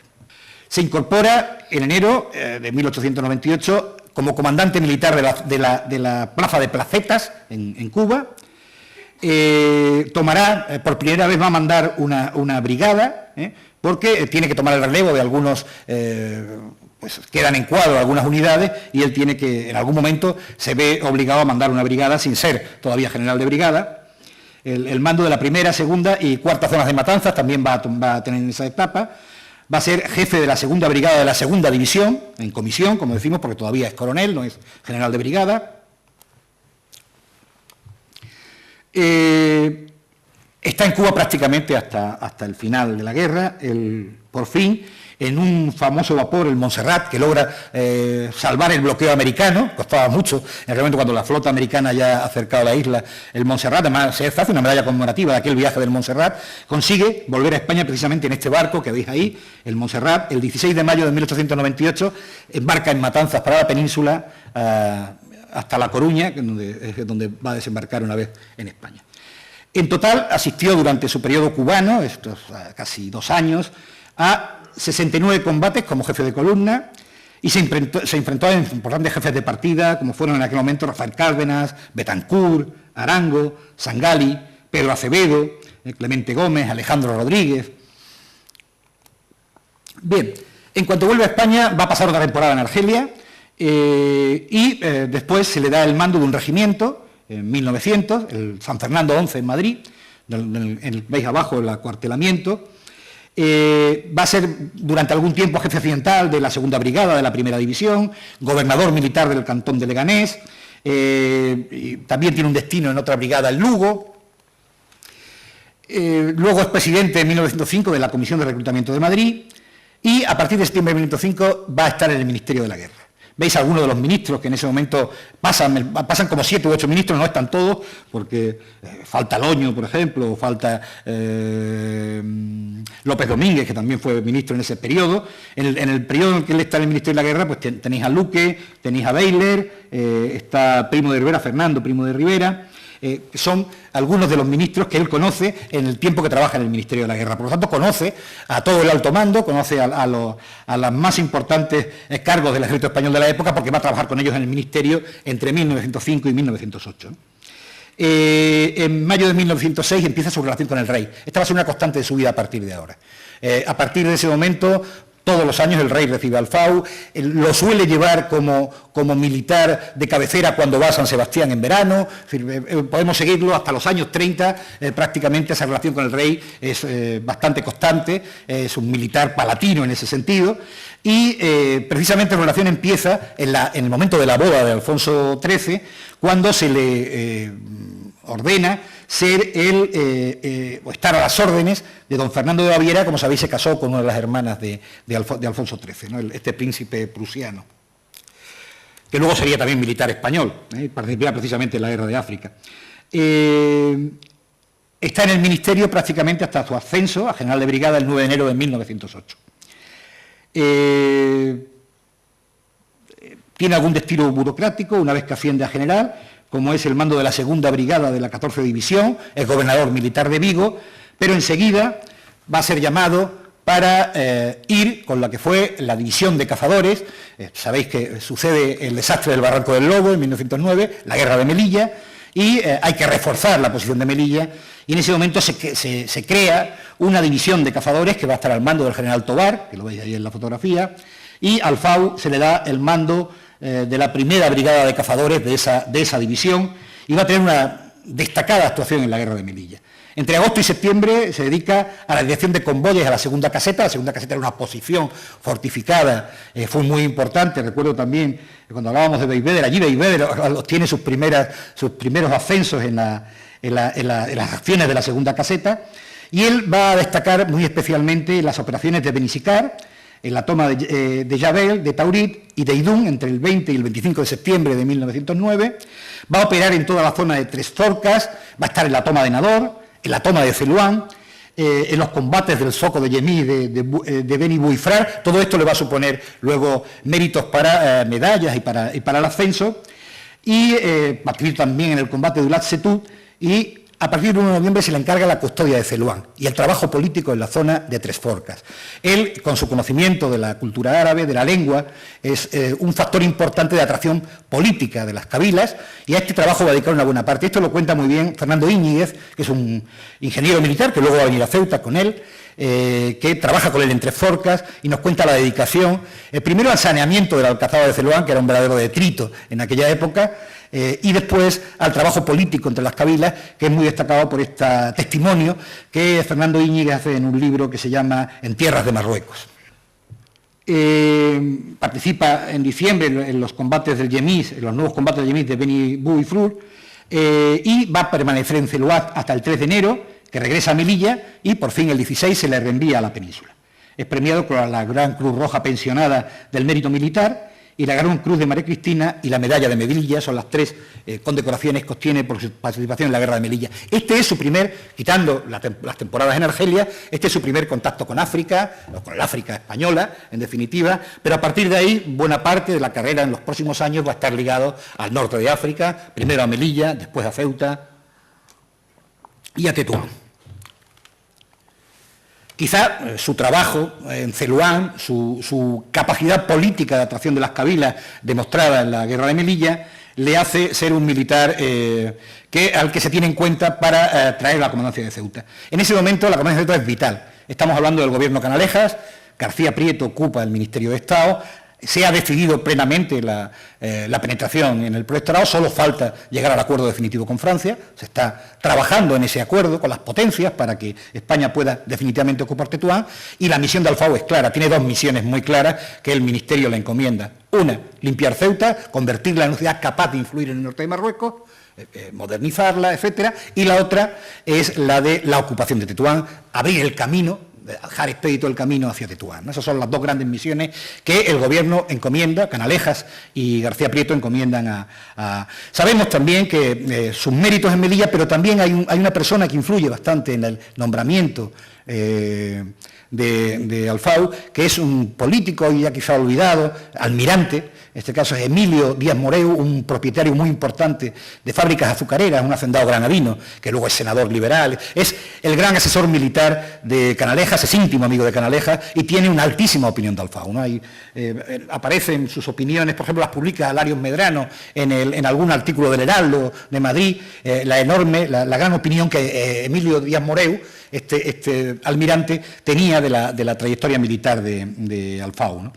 Se incorpora en enero de 1898 como comandante militar de la plaza de Placetas en Cuba. Tomará, por primera vez va a mandar una brigada, porque tiene que tomar el relevo de algunos, pues quedan en cuadro algunas unidades y él tiene que, en algún momento, se ve obligado a mandar una brigada sin ser todavía general de brigada. El mando de la 1ª, 2ª y 4ª zonas de Matanzas también va a tener en esa etapa. Va a ser jefe de la 2ª brigada de la 2ª división, en comisión, como decimos, porque todavía es coronel, no es general de brigada. Está en Cuba prácticamente hasta el final de la guerra, por fin, en un famoso vapor, el Montserrat, que logra salvar el bloqueo americano, costaba mucho, en el momento cuando la flota americana ya ha acercado a la isla, el Montserrat, además se hace una medalla conmemorativa de aquel viaje del Montserrat, consigue volver a España precisamente en este barco que veis ahí, el Montserrat, el 16 de mayo de 1898, embarca en Matanzas para la península hasta La Coruña, donde va a desembarcar una vez en España. En total asistió durante su periodo cubano, estos casi 2 años, a 69 combates como jefe de columna y se enfrentó a importantes jefes de partida, como fueron en aquel momento Rafael Cárdenas, Betancourt, Arango, Sangali, Pedro Acevedo, Clemente Gómez, Alejandro Rodríguez. Bien, en cuanto vuelve a España va a pasar otra temporada en Argelia y después se le da el mando de un regimiento en 1900, el San Fernando 11 en Madrid, veis abajo el acuartelamiento. Va a ser durante algún tiempo jefe accidental de la 2ª Brigada de la 1ª División, gobernador militar del cantón de Leganés, y también tiene un destino en otra brigada en Lugo. Luego es presidente en 1905 de la Comisión de Reclutamiento de Madrid y a partir de septiembre de 1905 va a estar en el Ministerio de la Guerra. Veis algunos de los ministros que en ese momento pasan como 7 u 8 ministros, no están todos, porque falta Loño, por ejemplo, o falta López Domínguez, que también fue ministro en ese periodo. En el periodo en que él está en el Ministerio de la Guerra, pues tenéis a Luque, tenéis a Beyler, está Primo de Rivera, Fernando Primo de Rivera, que son algunos de los ministros que él conoce en el tiempo que trabaja en el Ministerio de la Guerra. Por lo tanto, conoce a todo el alto mando, conoce a los más importantes cargos del ejército español de la época, porque va a trabajar con ellos en el Ministerio entre 1905 y 1908. En mayo de 1906 empieza su relación con el rey. Esta va a ser una constante de su vida a partir de ahora. A partir de ese momento, todos los años el rey recibe a Alfao, lo suele llevar como militar de cabecera cuando va a San Sebastián en verano, podemos seguirlo hasta los años 30, prácticamente esa relación con el rey es bastante constante, es un militar palatino en ese sentido, y precisamente la relación empieza en el momento de la boda de Alfonso XIII, cuando se le ordena ser o estar a las órdenes de don Fernando de Baviera. Como sabéis, se casó con una de las hermanas de Alfonso XIII, ¿no? Este príncipe prusiano, que luego sería también militar español, participaría precisamente en la guerra de África. Está en el ministerio prácticamente hasta su ascenso a general de brigada el 9 de enero de 1908. Tiene algún destino burocrático una vez que asciende a general, como es el mando de la segunda brigada de la 14 División, es gobernador militar de Vigo, pero enseguida va a ser llamado para ir con la que fue la división de cazadores. Sabéis que sucede el desastre del Barranco del Lobo en 1909, la guerra de Melilla, y hay que reforzar la posición de Melilla, y en ese momento se crea una división de cazadores que va a estar al mando del general Tobar, que lo veis ahí en la fotografía, y al FAU se le da el mando de la primera brigada de cazadores de esa división, y va a tener una destacada actuación en la guerra de Melilla. Entre agosto y septiembre se dedica a la dirección de convoyes a la segunda caseta. La segunda caseta era una posición fortificada, fue muy importante. Recuerdo también cuando hablábamos de Beigbeder, allí Beigbeder tiene sus primeros ascensos en las acciones de la segunda caseta, y él va a destacar muy especialmente las operaciones de Benisicár, en la toma de Yabel, de Taurit y de Idún entre el 20 y el 25 de septiembre de 1909, va a operar en toda la zona de Tres Forcas, va a estar en la toma de Nador, en la toma de Celuán, en los combates del Soco de Yemí, de Beni Buifrar. Todo esto le va a suponer luego méritos para medallas y para el ascenso, y va a escribir también en el combate de Ulat Setut, y a partir del 1 de noviembre se le encarga la custodia de Celuán y el trabajo político en la zona de Tres Forcas. Él, con su conocimiento de la cultura árabe, de la lengua, es un factor importante de atracción política de las cabilas, y a este trabajo va a dedicar una buena parte. Esto lo cuenta muy bien Fernando Íñiguez, que es un ingeniero militar, que luego va a venir a Ceuta con él, que trabaja con él en Tres Forcas, y nos cuenta la dedicación, primero al saneamiento de la alcazaba de Celuán, que era un verdadero detrito en aquella época, y después al trabajo político entre las cabilas, que es muy destacado por este testimonio que Fernando Íñiguez hace en un libro que se llama En tierras de Marruecos. Participa en diciembre en los combates del Yemis, en los nuevos combates del Yemis de Beni Buifrur, y va a permanecer en Celuat hasta el 3 de enero, que regresa a Melilla, y por fin el 16 se le reenvía a la península. Es premiado con la Gran Cruz Roja Pensionada del Mérito Militar, y la Gran Cruz de María Cristina y la Medalla de Melilla. Son las tres condecoraciones que obtiene por su participación en la guerra de Melilla. Este es su primer, quitando las temporadas en Argelia, este es su primer contacto con África, o con el África española, en definitiva, pero a partir de ahí, buena parte de la carrera en los próximos años va a estar ligado al norte de África, primero a Melilla, después a Ceuta y a Tetuán. Quizá su trabajo en Celuán, su capacidad política de atracción de las cabilas demostrada en la guerra de Melilla, le hace ser un militar al que se tiene en cuenta para traer la comandancia de Ceuta. En ese momento la comandancia de Ceuta es vital. Estamos hablando del gobierno Canalejas, García Prieto ocupa el Ministerio de Estado, se ha decidido plenamente la penetración en el protectorado, solo falta llegar al acuerdo definitivo con Francia. Se está trabajando en ese acuerdo con las potencias para que España pueda definitivamente ocupar Tetuán, y la misión de Alfau es clara, tiene dos misiones muy claras que el Ministerio le encomienda. Una, limpiar Ceuta, convertirla en una ciudad capaz de influir en el norte de Marruecos, modernizarla, etcétera, y la otra es la de la ocupación de Tetuán, abrir el camino, dejar expedito el camino hacia Tetuán, ¿no? Esas son las dos grandes misiones que el gobierno encomienda, Canalejas y García Prieto encomiendan Sabemos también que sus méritos en Melilla, pero también hay una persona que influye bastante en el nombramiento de Alfau, que es un político ya quizá olvidado, almirante. En este caso es Emilio Díaz Moreu, un propietario muy importante de fábricas azucareras, un hacendado granadino, que luego es senador liberal, es el gran asesor militar de Canalejas, es íntimo amigo de Canalejas y tiene una altísima opinión de Alfau, ¿no? Aparecen sus opiniones, por ejemplo, las publica Larios Medrano en algún artículo del Heraldo de Madrid, la gran opinión que Emilio Díaz Moreu, este almirante, tenía de la trayectoria militar de Alfau, ¿no?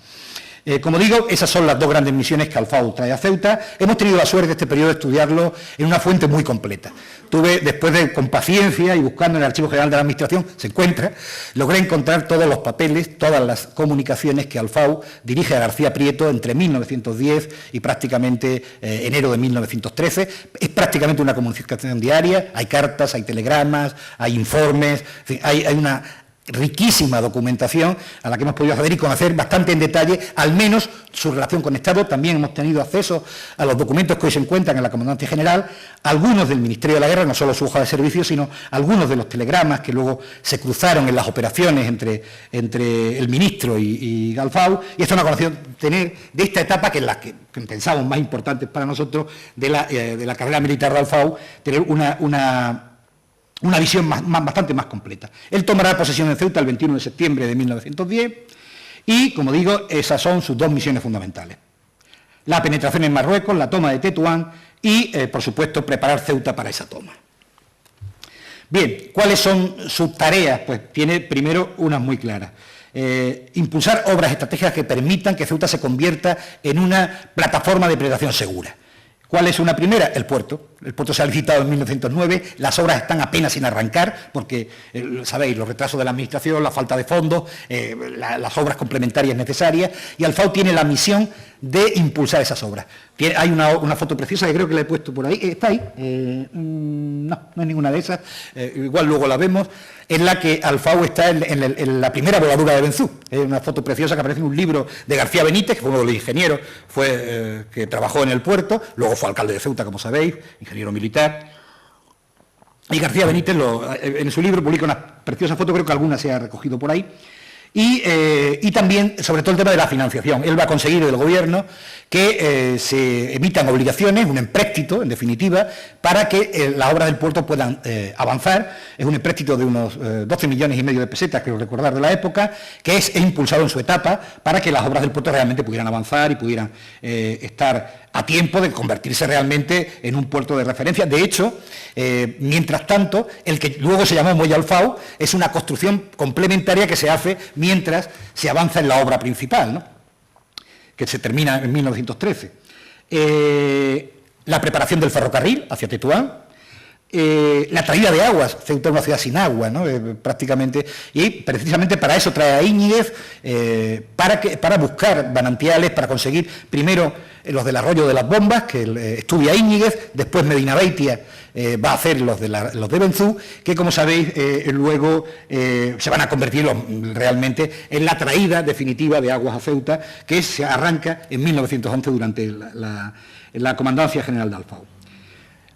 Como digo, esas son las dos grandes misiones que Alfau trae a Ceuta. Hemos tenido la suerte este periodo de estudiarlo en una fuente muy completa. Después de, con paciencia y buscando en el Archivo General de la Administración, se encuentra, logré encontrar todos los papeles, todas las comunicaciones que Alfau dirige a García Prieto entre 1910 y prácticamente enero de 1913. Es prácticamente una comunicación diaria, hay cartas, hay telegramas, hay informes, en fin, hay una riquísima documentación a la que hemos podido acceder y conocer bastante en detalle, al menos su relación con Estado. También hemos tenido acceso a los documentos que hoy se encuentran en la Comandancia General, algunos del Ministerio de la Guerra, no solo su hoja de servicio, sino algunos de los telegramas que luego se cruzaron en las operaciones entre el ministro y Alfau, y esto es una conexión tener de esta etapa, que es la que pensamos más importante para nosotros de la carrera militar de Alfau, tener una visión bastante más completa. Él tomará posesión en Ceuta el 21 de septiembre de 1910 y, como digo, esas son sus dos misiones fundamentales. La penetración en Marruecos, la toma de Tetuán y, por supuesto, preparar Ceuta para esa toma. Bien, ¿cuáles son sus tareas? Pues tiene primero unas muy claras. Impulsar obras estratégicas que permitan que Ceuta se convierta en una plataforma de predación segura. ¿Cuál es una primera? El puerto. El puerto se ha licitado en 1909, las obras están apenas sin arrancar, porque, sabéis, los retrasos de la Administración, la falta de fondos, las obras complementarias necesarias, y Alfau tiene la misión de impulsar esas obras. Hay una foto preciosa que creo que la he puesto por ahí, ¿está ahí? No es ninguna de esas, igual luego la vemos, en la que Alfau está en la primera voladura de Benzú. Es una foto preciosa que aparece en un libro de García Benítez, que fue uno de los ingenieros que trabajó en el puerto, luego fue alcalde de Ceuta, como sabéis, ingeniero militar. Y García Benítez en su libro publica una preciosa foto, creo que alguna se ha recogido por ahí. Y también, sobre todo, el tema de la financiación. Él va a conseguir del gobierno que se emitan obligaciones, un empréstito, en definitiva, para que las obras del puerto puedan avanzar. Es un empréstito de unos 12,5 millones de pesetas, creo recordar, de la época, que es impulsado en su etapa para que las obras del puerto realmente pudieran avanzar y pudieran estar a tiempo de convertirse realmente en un puerto de referencia. De hecho, mientras tanto, el que luego se llamó Muelle Alfau es una construcción complementaria que se hace mientras se avanza en la obra principal, ¿no?, que se termina en 1913. La preparación del ferrocarril hacia Tetuán, la traída de aguas. Ceuta es una ciudad sin agua, ¿no?, prácticamente, y precisamente para eso trae a Íñiguez, para buscar manantiales, para conseguir primero los del arroyo de las Bombas, que estudia Íñiguez, después Medina Beitia va a hacer los de Benzú, que, como sabéis, luego se van a convertir realmente en la traída definitiva de aguas a Ceuta, que se arranca en 1911 durante la Comandancia General de Alfau.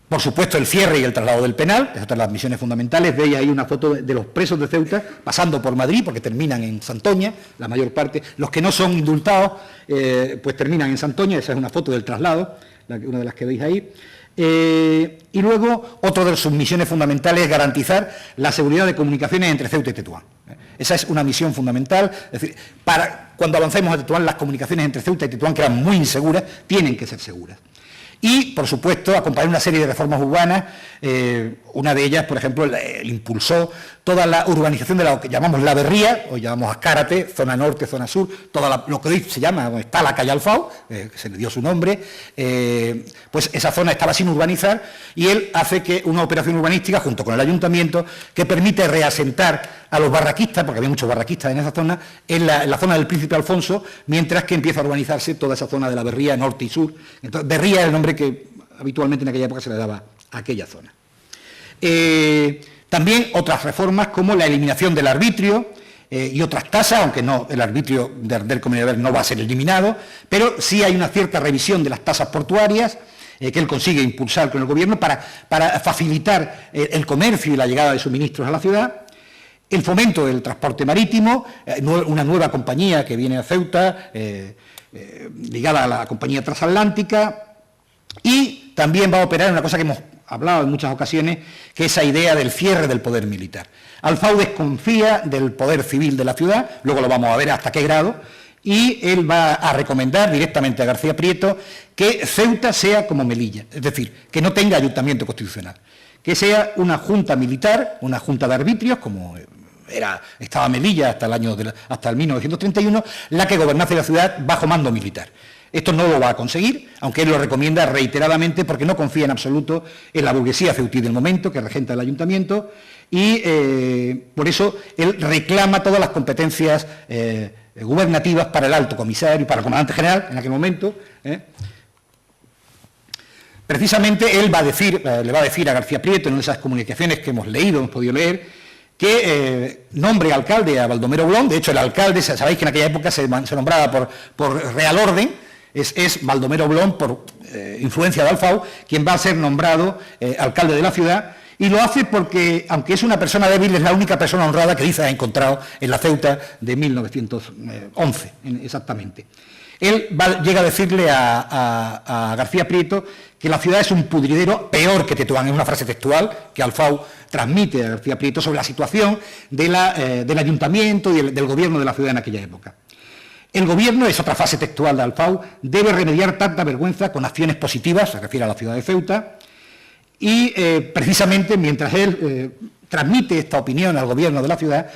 Por supuesto, el cierre y el traslado del penal, esas son las misiones fundamentales. Veis ahí una foto de los presos de Ceuta pasando por Madrid, porque terminan en Santoña, la mayor parte. Los que no son indultados, pues terminan en Santoña. Esa es una foto del traslado, una de las que veis ahí. Y luego, otra de sus misiones fundamentales es garantizar la seguridad de comunicaciones entre Ceuta y Tetuán. Esa es una misión fundamental. Es decir, cuando avancemos a Tetuán, las comunicaciones entre Ceuta y Tetuán, que eran muy inseguras, tienen que ser seguras. Y, por supuesto, acompañar una serie de reformas urbanas. Una de ellas, por ejemplo, impulsó toda la urbanización de lo que llamamos La Berría, o llamamos Azcárate, zona norte, zona sur, lo que hoy se llama, donde está la calle Alfau, que se le dio su nombre, pues esa zona estaba sin urbanizar, y él hace que una operación urbanística, junto con el ayuntamiento, que permite reasentar a los barraquistas, porque había muchos barraquistas en esa zona, en la zona del Príncipe Alfonso, mientras que empieza a urbanizarse toda esa zona de La Berría, norte y sur. Entonces, Berría es el nombre que habitualmente en aquella época se le daba a aquella zona. También otras reformas como la eliminación del arbitrio y otras tasas, aunque no, el arbitrio del Comunidad no va a ser eliminado, pero sí hay una cierta revisión de las tasas portuarias que él consigue impulsar con el gobierno para facilitar el comercio y la llegada de suministros a la ciudad. El fomento del transporte marítimo, una nueva compañía que viene a Ceuta, ligada a la compañía transatlántica, y también va a operar en una cosa que hemos hablado en muchas ocasiones, que es esa idea del cierre del poder militar. Alfau desconfía del poder civil de la ciudad, luego lo vamos a ver hasta qué grado, y él va a recomendar directamente a García Prieto que Ceuta sea como Melilla, es decir, que no tenga ayuntamiento constitucional, que sea una junta militar, una junta de arbitrios, como estaba Melilla hasta el 1931, la que gobernase la ciudad bajo mando militar. Esto no lo va a conseguir, aunque él lo recomienda reiteradamente porque no confía en absoluto en la burguesía ceutí del momento, que regenta el ayuntamiento, y por eso él reclama todas las competencias gubernativas para el alto comisario y para el comandante general en aquel momento. Precisamente él le va a decir a García Prieto en esas comunicaciones que hemos podido leer, que nombre alcalde a Baldomero Blon. De hecho, el alcalde, sabéis que en aquella época se nombraba por Real Orden, es Baldomero Blon, por influencia de Alfau, quien va a ser nombrado alcalde de la ciudad, y lo hace porque, aunque es una persona débil, es la única persona honrada que dice ha encontrado en la Ceuta de 1911, exactamente. Él llega a decirle a García Prieto que la ciudad es un pudridero peor que Tetuán. Es una frase textual que Alfau transmite a García Prieto sobre la situación del ayuntamiento y del gobierno de la ciudad en aquella época. El gobierno, es otra frase textual de Alfau, debe remediar tanta vergüenza con acciones positivas, se refiere a la ciudad de Ceuta, y precisamente mientras él transmite esta opinión al gobierno de la ciudad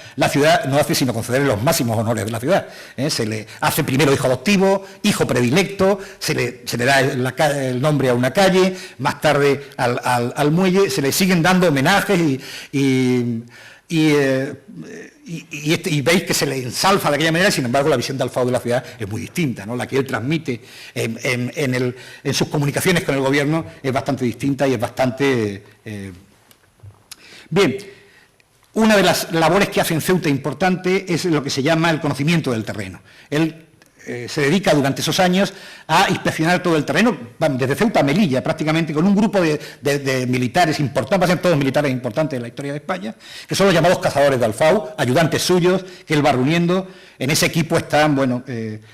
no hace sino concederle los máximos honores de la ciudad. Se le hace primero hijo adoptivo, hijo predilecto, se le da el nombre a una calle, más tarde al muelle, se le siguen dando homenajes y veis que se le ensalza de aquella manera. Sin embargo, la visión de Alfau de la ciudad es muy distinta, ¿no? La que él transmite en sus comunicaciones con el gobierno es bastante distinta y es bastante... Bien, una de las labores que hace en Ceuta importante es lo que se llama el conocimiento del terreno. Él se dedica durante esos años a inspeccionar todo el terreno, desde Ceuta a Melilla, prácticamente, con un grupo de militares importantes, va a ser todos militares importantes en la historia de España, que son los llamados cazadores de Alfau, ayudantes suyos, que él va reuniendo. En ese equipo están,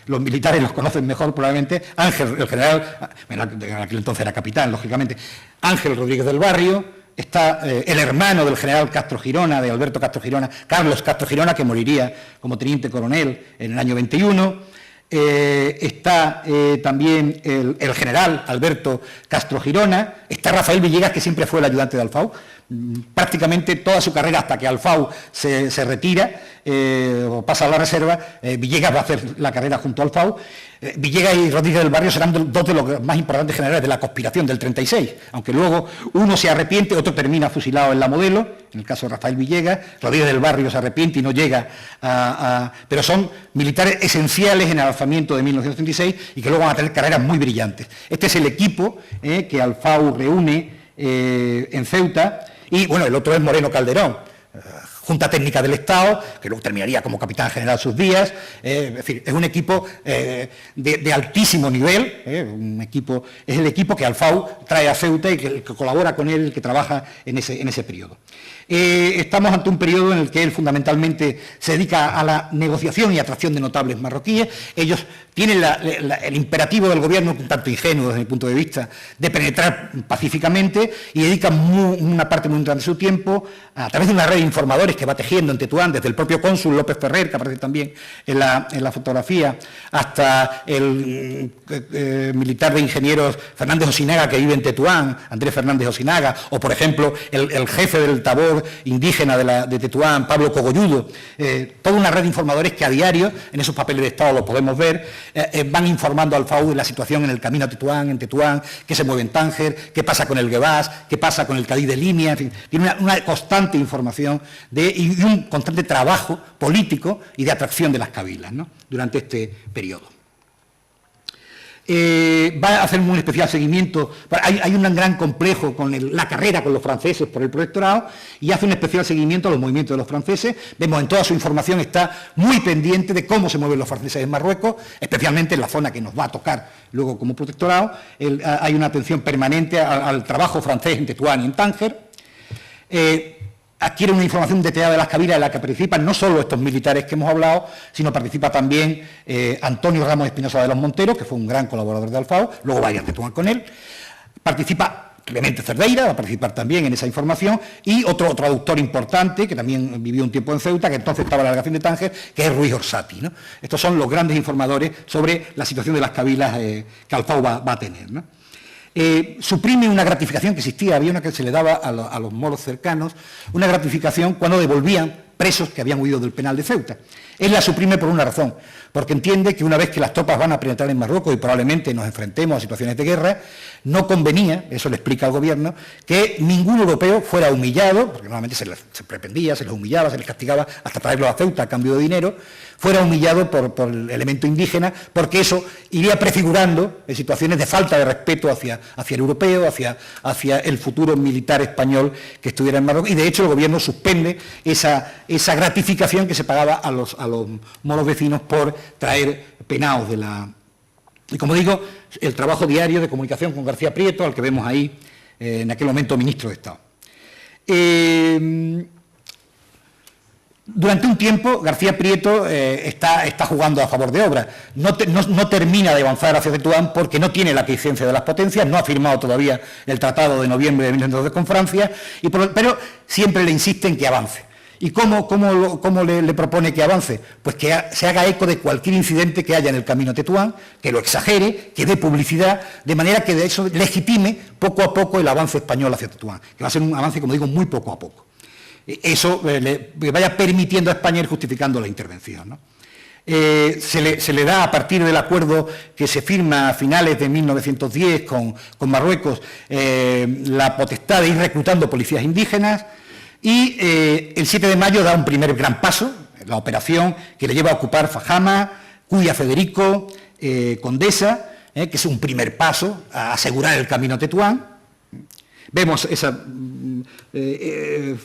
los militares los conocen mejor probablemente, Ángel, el general, en aquel entonces era capitán, lógicamente, Ángel Rodríguez del Barrio. Está el hermano del general Castro Girona, de Alberto Castro Girona, Carlos Castro Girona, que moriría como teniente coronel en el año 21. Está también el general Alberto Castro Girona. Está Rafael Villegas, que siempre fue el ayudante de Alfau. Prácticamente toda su carrera hasta que Alfau se retira o pasa a la reserva, Villegas va a hacer la carrera junto a Alfau. Villegas y Rodríguez del Barrio serán dos de los más importantes generales de la conspiración del 36, aunque luego uno se arrepiente, otro termina fusilado en la Modelo, en el caso de Rafael Villegas. Rodríguez del Barrio se arrepiente y no llega pero son militares esenciales en el alzamiento de 1936 y que luego van a tener carreras muy brillantes. Este es el equipo que Alfau reúne en Ceuta. Y bueno, el otro es Moreno Calderón, Junta Técnica del Estado, que luego terminaría como capitán general sus días. Es decir, es un equipo de altísimo nivel, es el equipo que Alfau trae a Ceuta y que colabora con él, que trabaja en ese periodo. Estamos ante un periodo en el que él fundamentalmente se dedica a la negociación y atracción de notables marroquíes. Ellos tienen el imperativo del gobierno, un tanto ingenuo desde mi punto de vista, de penetrar pacíficamente, y dedican una parte muy grande de su tiempo a través de una red de informadores que va tejiendo en Tetuán, desde el propio cónsul López Ferrer, que aparece también en la fotografía, hasta el militar de ingenieros Fernández Osinaga, que vive en Tetuán, Andrés Fernández Osinaga, o por ejemplo el jefe del tabor indígena de Tetuán, Pablo Cogolludo. Toda una red de informadores que a diario, en esos papeles de Estado lo podemos ver, van informando al FAU de la situación en el camino a Tetuán, en Tetuán, qué se mueve en Tánger, qué pasa con el Guevás, qué pasa con el Cadí de Limia, en fin, tiene una constante información y un constante trabajo político y de atracción de las cabilas, ¿no?, durante este periodo. Va a hacer un especial seguimiento, hay un gran complejo con la carrera con los franceses por el protectorado, y hace un especial seguimiento a los movimientos de los franceses. Vemos en toda su información, está muy pendiente de cómo se mueven los franceses en Marruecos, especialmente en la zona que nos va a tocar luego como protectorado. Hay una atención permanente al trabajo francés en Tetuán y en Tánger. Adquiere una información detallada de las cabilas en la que participan no solo estos militares que hemos hablado, sino participa también Antonio Ramos Espinosa de los Monteros, que fue un gran colaborador de Alfao, luego va a ir a Tetuán con él. Participa Clemente Cerdeira, va a participar también en esa información, y otro traductor importante, que también vivió un tiempo en Ceuta, que entonces estaba en la delegación de Tánger, que es Ruiz Orsati, ¿no? Estos son los grandes informadores sobre la situación de las cabilas que Alfao va a tener, ¿no? Suprime una gratificación que existía, había una que se le daba a los moros cercanos, una gratificación cuando devolvían presos que habían huido del penal de Ceuta. Él la suprime por una razón, porque entiende que una vez que las tropas van a penetrar en Marruecos y probablemente nos enfrentemos a situaciones de guerra, no convenía, eso le explica al gobierno, que ningún europeo fuera humillado, porque normalmente se prependía, se les humillaba, se les castigaba hasta traerlos a Ceuta a cambio de dinero, fuera humillado por el elemento indígena, porque eso iría prefigurando en situaciones de falta de respeto hacia el europeo, hacia el futuro militar español que estuviera en Marruecos, y de hecho el gobierno suspende esa gratificación que se pagaba a los moros vecinos por traer penaos de la... Y como digo, el trabajo diario de comunicación con García Prieto, al que vemos ahí, en aquel momento ministro de Estado. Durante un tiempo, García Prieto está jugando a favor de obra. No termina de avanzar hacia Tetuán porque no tiene la aquiescencia de las potencias, no ha firmado todavía el Tratado de noviembre de 1912 con Francia, pero siempre le insiste en que avance. ¿Y cómo le propone que avance? Pues que se haga eco de cualquier incidente que haya en el camino a Tetuán, que lo exagere, que dé publicidad, de manera que de eso legitime poco a poco el avance español hacia Tetuán, que va a ser un avance, como digo, muy poco a poco. Eso le vaya permitiendo a España ir justificando la intervención, ¿no? Se le da, a partir del acuerdo que se firma a finales de 1910 con Marruecos, la potestad de ir reclutando policías indígenas, y el 7 de mayo da un primer gran paso, la operación que le lleva a ocupar Fajama, Cuya Federico, Condesa, que es un primer paso a asegurar el camino a Tetuán. Vemos esas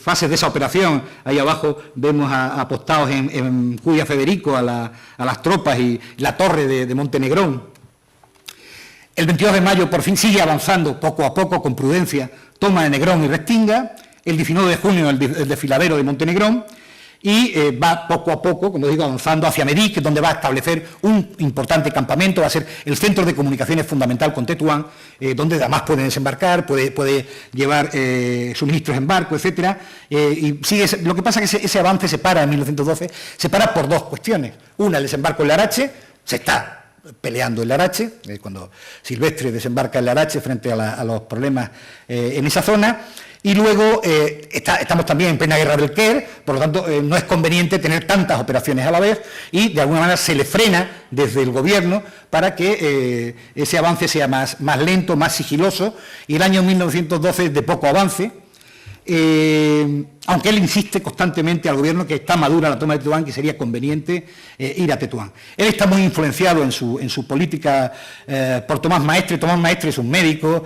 fases de esa operación, ahí abajo vemos apostados en Cuya Federico a las tropas y la torre de Montenegrón. El 22 de mayo por fin sigue avanzando poco a poco, con prudencia, toma de Negrón y Restinga. El 19 de junio el desfiladero de Montenegrón, y va poco a poco, como digo, avanzando hacia Medic, donde va a establecer un importante campamento, va a ser el centro de comunicaciones fundamental con Tetuán, donde además pueden desembarcar, puede llevar suministros en barco, etcétera, y sigue. Lo que pasa es que ese avance se para en 1912, se para por dos cuestiones. Una, el desembarco en Larache, se está peleando en Larache, cuando Silvestre desembarca en Larache frente a los problemas en esa zona. Y luego estamos también en plena guerra del Caire, por lo tanto no es conveniente tener tantas operaciones a la vez, y de alguna manera se le frena desde el gobierno para que ese avance sea más lento, más sigiloso, y el año 1912 es de poco avance, aunque él insiste constantemente al gobierno que está madura la toma de Tetuán, que sería conveniente ir a Tetuán. Él está muy influenciado en su política por Tomás Maestre. Tomás Maestre es un médico,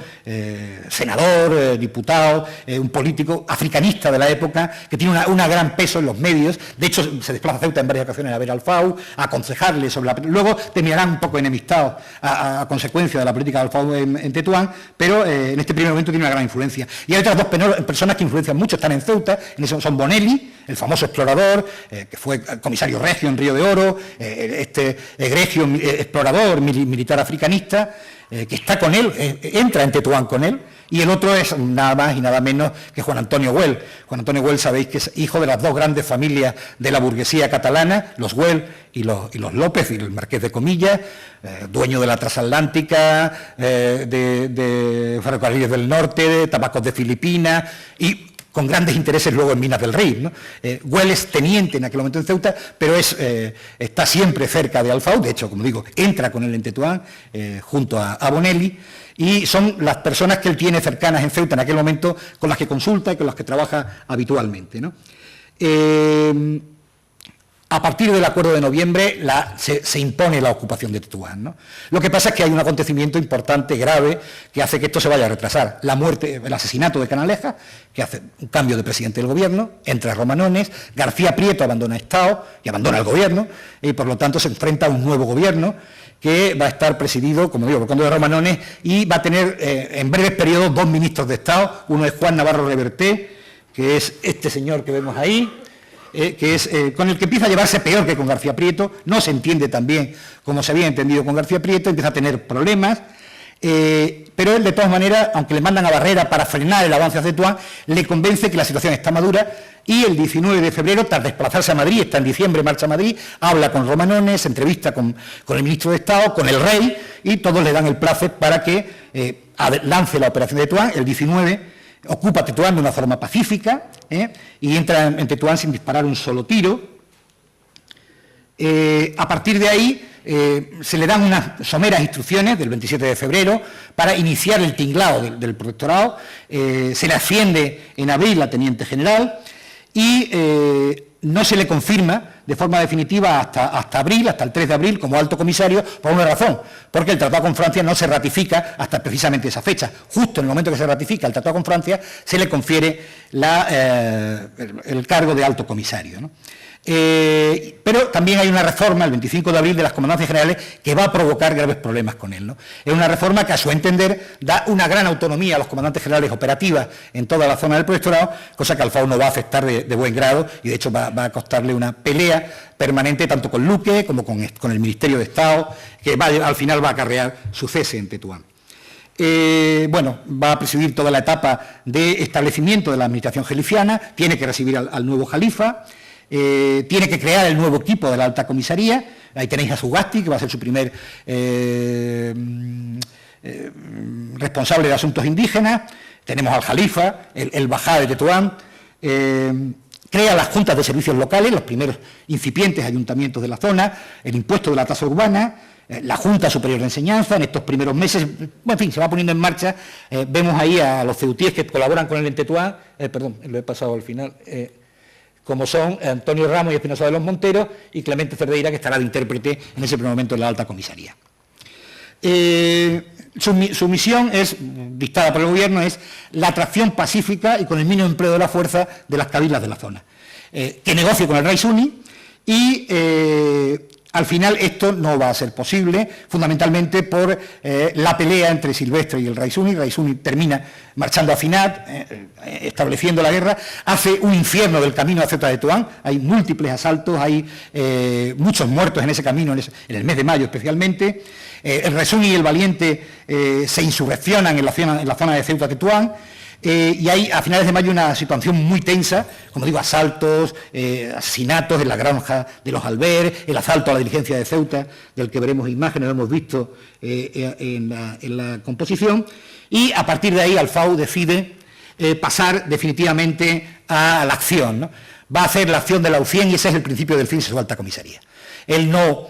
senador, diputado, un político africanista de la época, que tiene un gran peso en los medios. De hecho, se desplaza a Ceuta en varias ocasiones a ver al FAU, a aconsejarle sobre la... Luego terminarán un poco enemistados a consecuencia de la política del FAU en Tetuán, pero en este primer momento tiene una gran influencia. Y hay otras dos personas que influencian mucho, están en Ceuta. En eso son Bonelli, el famoso explorador, que fue comisario regio en Río de Oro, este egregio explorador militar africanista, que está con él, entra en Tetuán con él, y el otro es nada más y nada menos que Juan Antonio Güell. Juan Antonio Güell, sabéis que es hijo de las dos grandes familias de la burguesía catalana, los Güell y los López, y el marqués de Comillas, dueño de la transatlántica, de ferrocarriles del norte, de tabacos de Filipinas, y con grandes intereses luego en Minas del Rey, ¿no? Güell es teniente en aquel momento en Ceuta, pero está siempre cerca de Alfau. De hecho, como digo, entra con él en Tetuán, junto a Bonelli, y son las personas que él tiene cercanas en Ceuta en aquel momento, con las que consulta y con las que trabaja habitualmente, ¿no? A partir del acuerdo de noviembre se impone la ocupación de Tetuán, ¿no? Lo que pasa es que hay un acontecimiento importante, grave, que hace que esto se vaya a retrasar. La muerte, el asesinato de Canalejas, que hace un cambio de presidente del gobierno, entra Romanones, García Prieto abandona Estado y abandona el gobierno, y por lo tanto se enfrenta a un nuevo gobierno que va a estar presidido, como digo, por conde de Romanones, y va a tener en breves periodos dos ministros de Estado. Uno es Juan Navarro Reverté, que es este señor que vemos ahí, que es con el que empieza a llevarse peor que con García Prieto, no se entiende tan bien como se había entendido con García Prieto, empieza a tener problemas, pero él de todas maneras, aunque le mandan a Barrera para frenar el avance hacia Tetuán, le convence que la situación está madura, y el 19 de febrero, tras desplazarse a Madrid, está en diciembre, marcha a Madrid, habla con Romanones, se entrevista con el ministro de Estado, con el rey, y todos le dan el placer para que lance la operación de Tetuán. El 19 ocupa Tetuán de una forma pacífica, y entra en Tetuán sin disparar un solo tiro. A partir de ahí se le dan unas someras instrucciones del 27 de febrero para iniciar el tinglado del protectorado. Se le asciende en abril a teniente general y no se le confirma de forma definitiva hasta abril, hasta el 3 de abril, como alto comisario, por una razón, porque el tratado con Francia no se ratifica hasta precisamente esa fecha. Justo en el momento que se ratifica el tratado con Francia, se le confiere el cargo de alto comisario, ¿no? Pero también hay una reforma, el 25 de abril, de las comandancias generales, que va a provocar graves problemas con él, ¿no? Es una reforma que, a su entender, da una gran autonomía a los comandantes generales operativas en toda la zona del protectorado, cosa que al FAU no va a aceptar de buen grado, y de hecho va a costarle una pelea permanente tanto con Luque como con el Ministerio de Estado, que al final va a acarrear su cese en Tetuán. Bueno, va a presidir toda la etapa de establecimiento de la administración geliciana, tiene que recibir al nuevo jalifa. Tiene que crear el nuevo equipo de la alta comisaría. Ahí tenéis a Sugasti, que va a ser su primer responsable de asuntos indígenas. Tenemos al jalifa, el bajá de Tetuán. Crea las juntas de servicios locales, los primeros incipientes ayuntamientos de la zona, el impuesto de la tasa urbana, la Junta Superior de Enseñanza. En estos primeros meses, en fin, se va poniendo en marcha. Vemos ahí a los ceutíes que colaboran con él en Tetuán, perdón, lo he pasado al final, como son Antonio Ramos y Espinosa de los Monteros y Clemente Cerdeira, que estará de intérprete en ese primer momento en la alta comisaría. Su misión es, dictada por el gobierno, es la atracción pacífica y con el mínimo empleo de la fuerza de las cabilas de la zona. Que negocie con el rey Suni y al final esto no va a ser posible, fundamentalmente por la pelea entre Silvestre y el rey Suni. El rey Suni termina marchando a Finat, estableciendo la guerra, hace un infierno del camino a Ceuta de Tetuán, hay múltiples asaltos, hay muchos muertos en ese camino, en el mes de mayo especialmente. El rey Suni y el Valiente se insurreccionan en la zona de Ceuta de Tetuán. Y hay a finales de mayo una situación muy tensa, como digo, asaltos, asesinatos en la granja de los Alber, el asalto a la diligencia de Ceuta, del que veremos imágenes, lo hemos visto en la composición, y a partir de ahí Alfau decide pasar definitivamente a la acción, ¿no? Va a hacer la acción de la UCIEN y ese es el principio del fin de su alta comisaría. Él no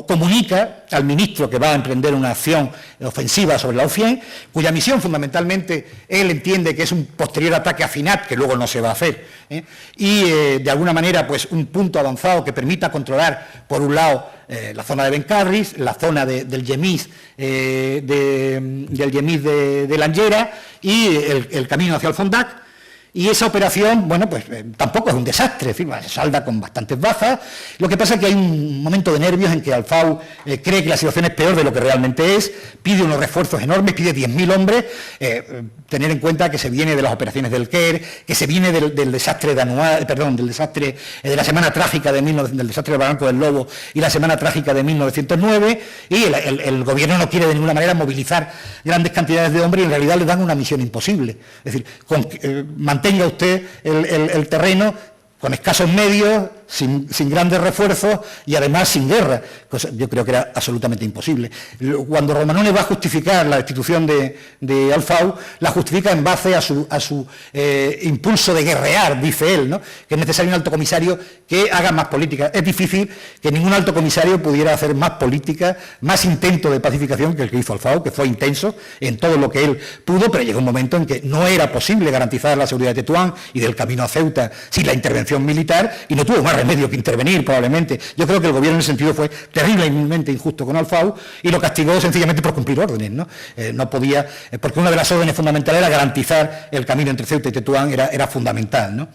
comunica al ministro que va a emprender una acción ofensiva sobre la UCIEN, cuya misión fundamentalmente él entiende que es un posterior ataque a Finat, que luego no se va a hacer, y de alguna manera pues un punto avanzado que permita controlar, por un lado, la zona de Bencarris, la zona del Yemis, de Langera y el camino hacia el Fondac. Y esa operación, bueno, pues tampoco es un desastre, en fin, se salda con bastantes bajas. Lo que pasa es que hay un momento de nervios en que Alfau cree que la situación es peor de lo que realmente es, pide unos refuerzos enormes, pide 10.000 hombres, tener en cuenta que se viene de las operaciones del Quer, que se viene del desastre de del desastre de la Semana Trágica del desastre del Barranco del Lobo y la Semana Trágica de 1909, y el gobierno no quiere de ninguna manera movilizar grandes cantidades de hombres y en realidad le dan una misión imposible. Es decir, mantenga usted el terreno con escasos medios, sin grandes refuerzos y además sin guerra, cosa yo creo que era absolutamente imposible. Cuando Romanone va a justificar la destitución de Alfau, la justifica en base a su impulso de guerrear, dice él, ¿no? Que es necesario un alto comisario que haga más política. Es difícil que ningún alto comisario pudiera hacer más política, más intento de pacificación que el que hizo Alfau, que fue intenso en todo lo que él pudo, pero llegó un momento en que no era posible garantizar la seguridad de Tetuán y del camino a Ceuta sin la intervención militar, y no tuvo más remedio que intervenir probablemente. Yo creo que el gobierno en ese sentido fue terriblemente injusto con Alfau y lo castigó sencillamente por cumplir órdenes, ¿no? No podía, porque una de las órdenes fundamentales era garantizar el camino entre Ceuta y Tetuán, era fundamental, ¿no?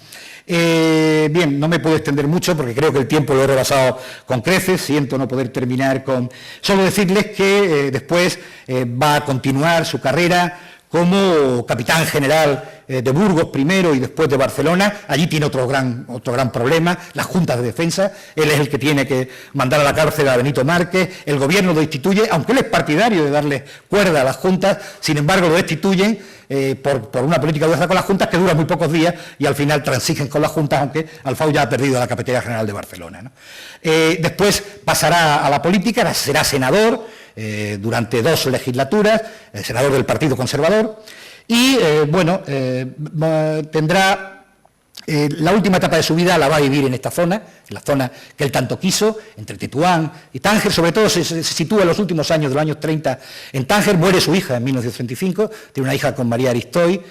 Bien, no me puedo extender mucho porque creo que el tiempo lo he rebasado con creces, siento no poder terminar con... Solo decirles que después va a continuar su carrera como capitán general de Burgos primero y después de Barcelona. Allí tiene otro gran problema, las juntas de defensa. Él es el que tiene que mandar a la cárcel a Benito Márquez, el gobierno lo destituye, aunque él es partidario de darle cuerda a las juntas, sin embargo lo destituyen por una política de con las juntas que dura muy pocos días y al final transigen con las juntas, aunque Alfau ya ha perdido la Capitanía General de Barcelona, ¿no? Después pasará a la política, será senador durante 2 legislaturas, senador del Partido Conservador, y, tendrá... la última etapa de su vida la va a vivir en esta zona, en la zona que él tanto quiso, entre Tetuán y Tánger. Sobre todo se sitúa en los últimos años, de los años 30, en Tánger. Muere su hija en 1935, tiene una hija con María Aristoy,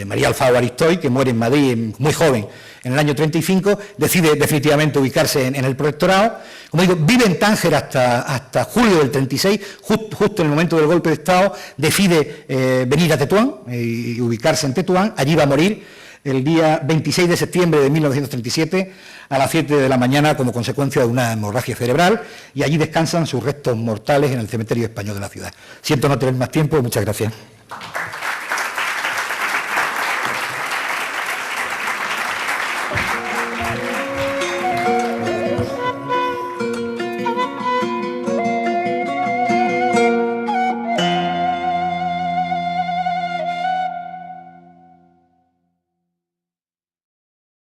María Alfao Aristoy, que muere en Madrid muy joven, en el año 35, decide definitivamente ubicarse en el protectorado. Como digo, vive en Tánger hasta julio del 36, justo en el momento del golpe de Estado, decide venir a Tetuán y ubicarse en Tetuán. Allí va a morir el día 26 de septiembre de 1937 a las 7 de la mañana como consecuencia de una hemorragia cerebral, y allí descansan sus restos mortales en el cementerio español de la ciudad. Siento no tener más tiempo, muchas gracias.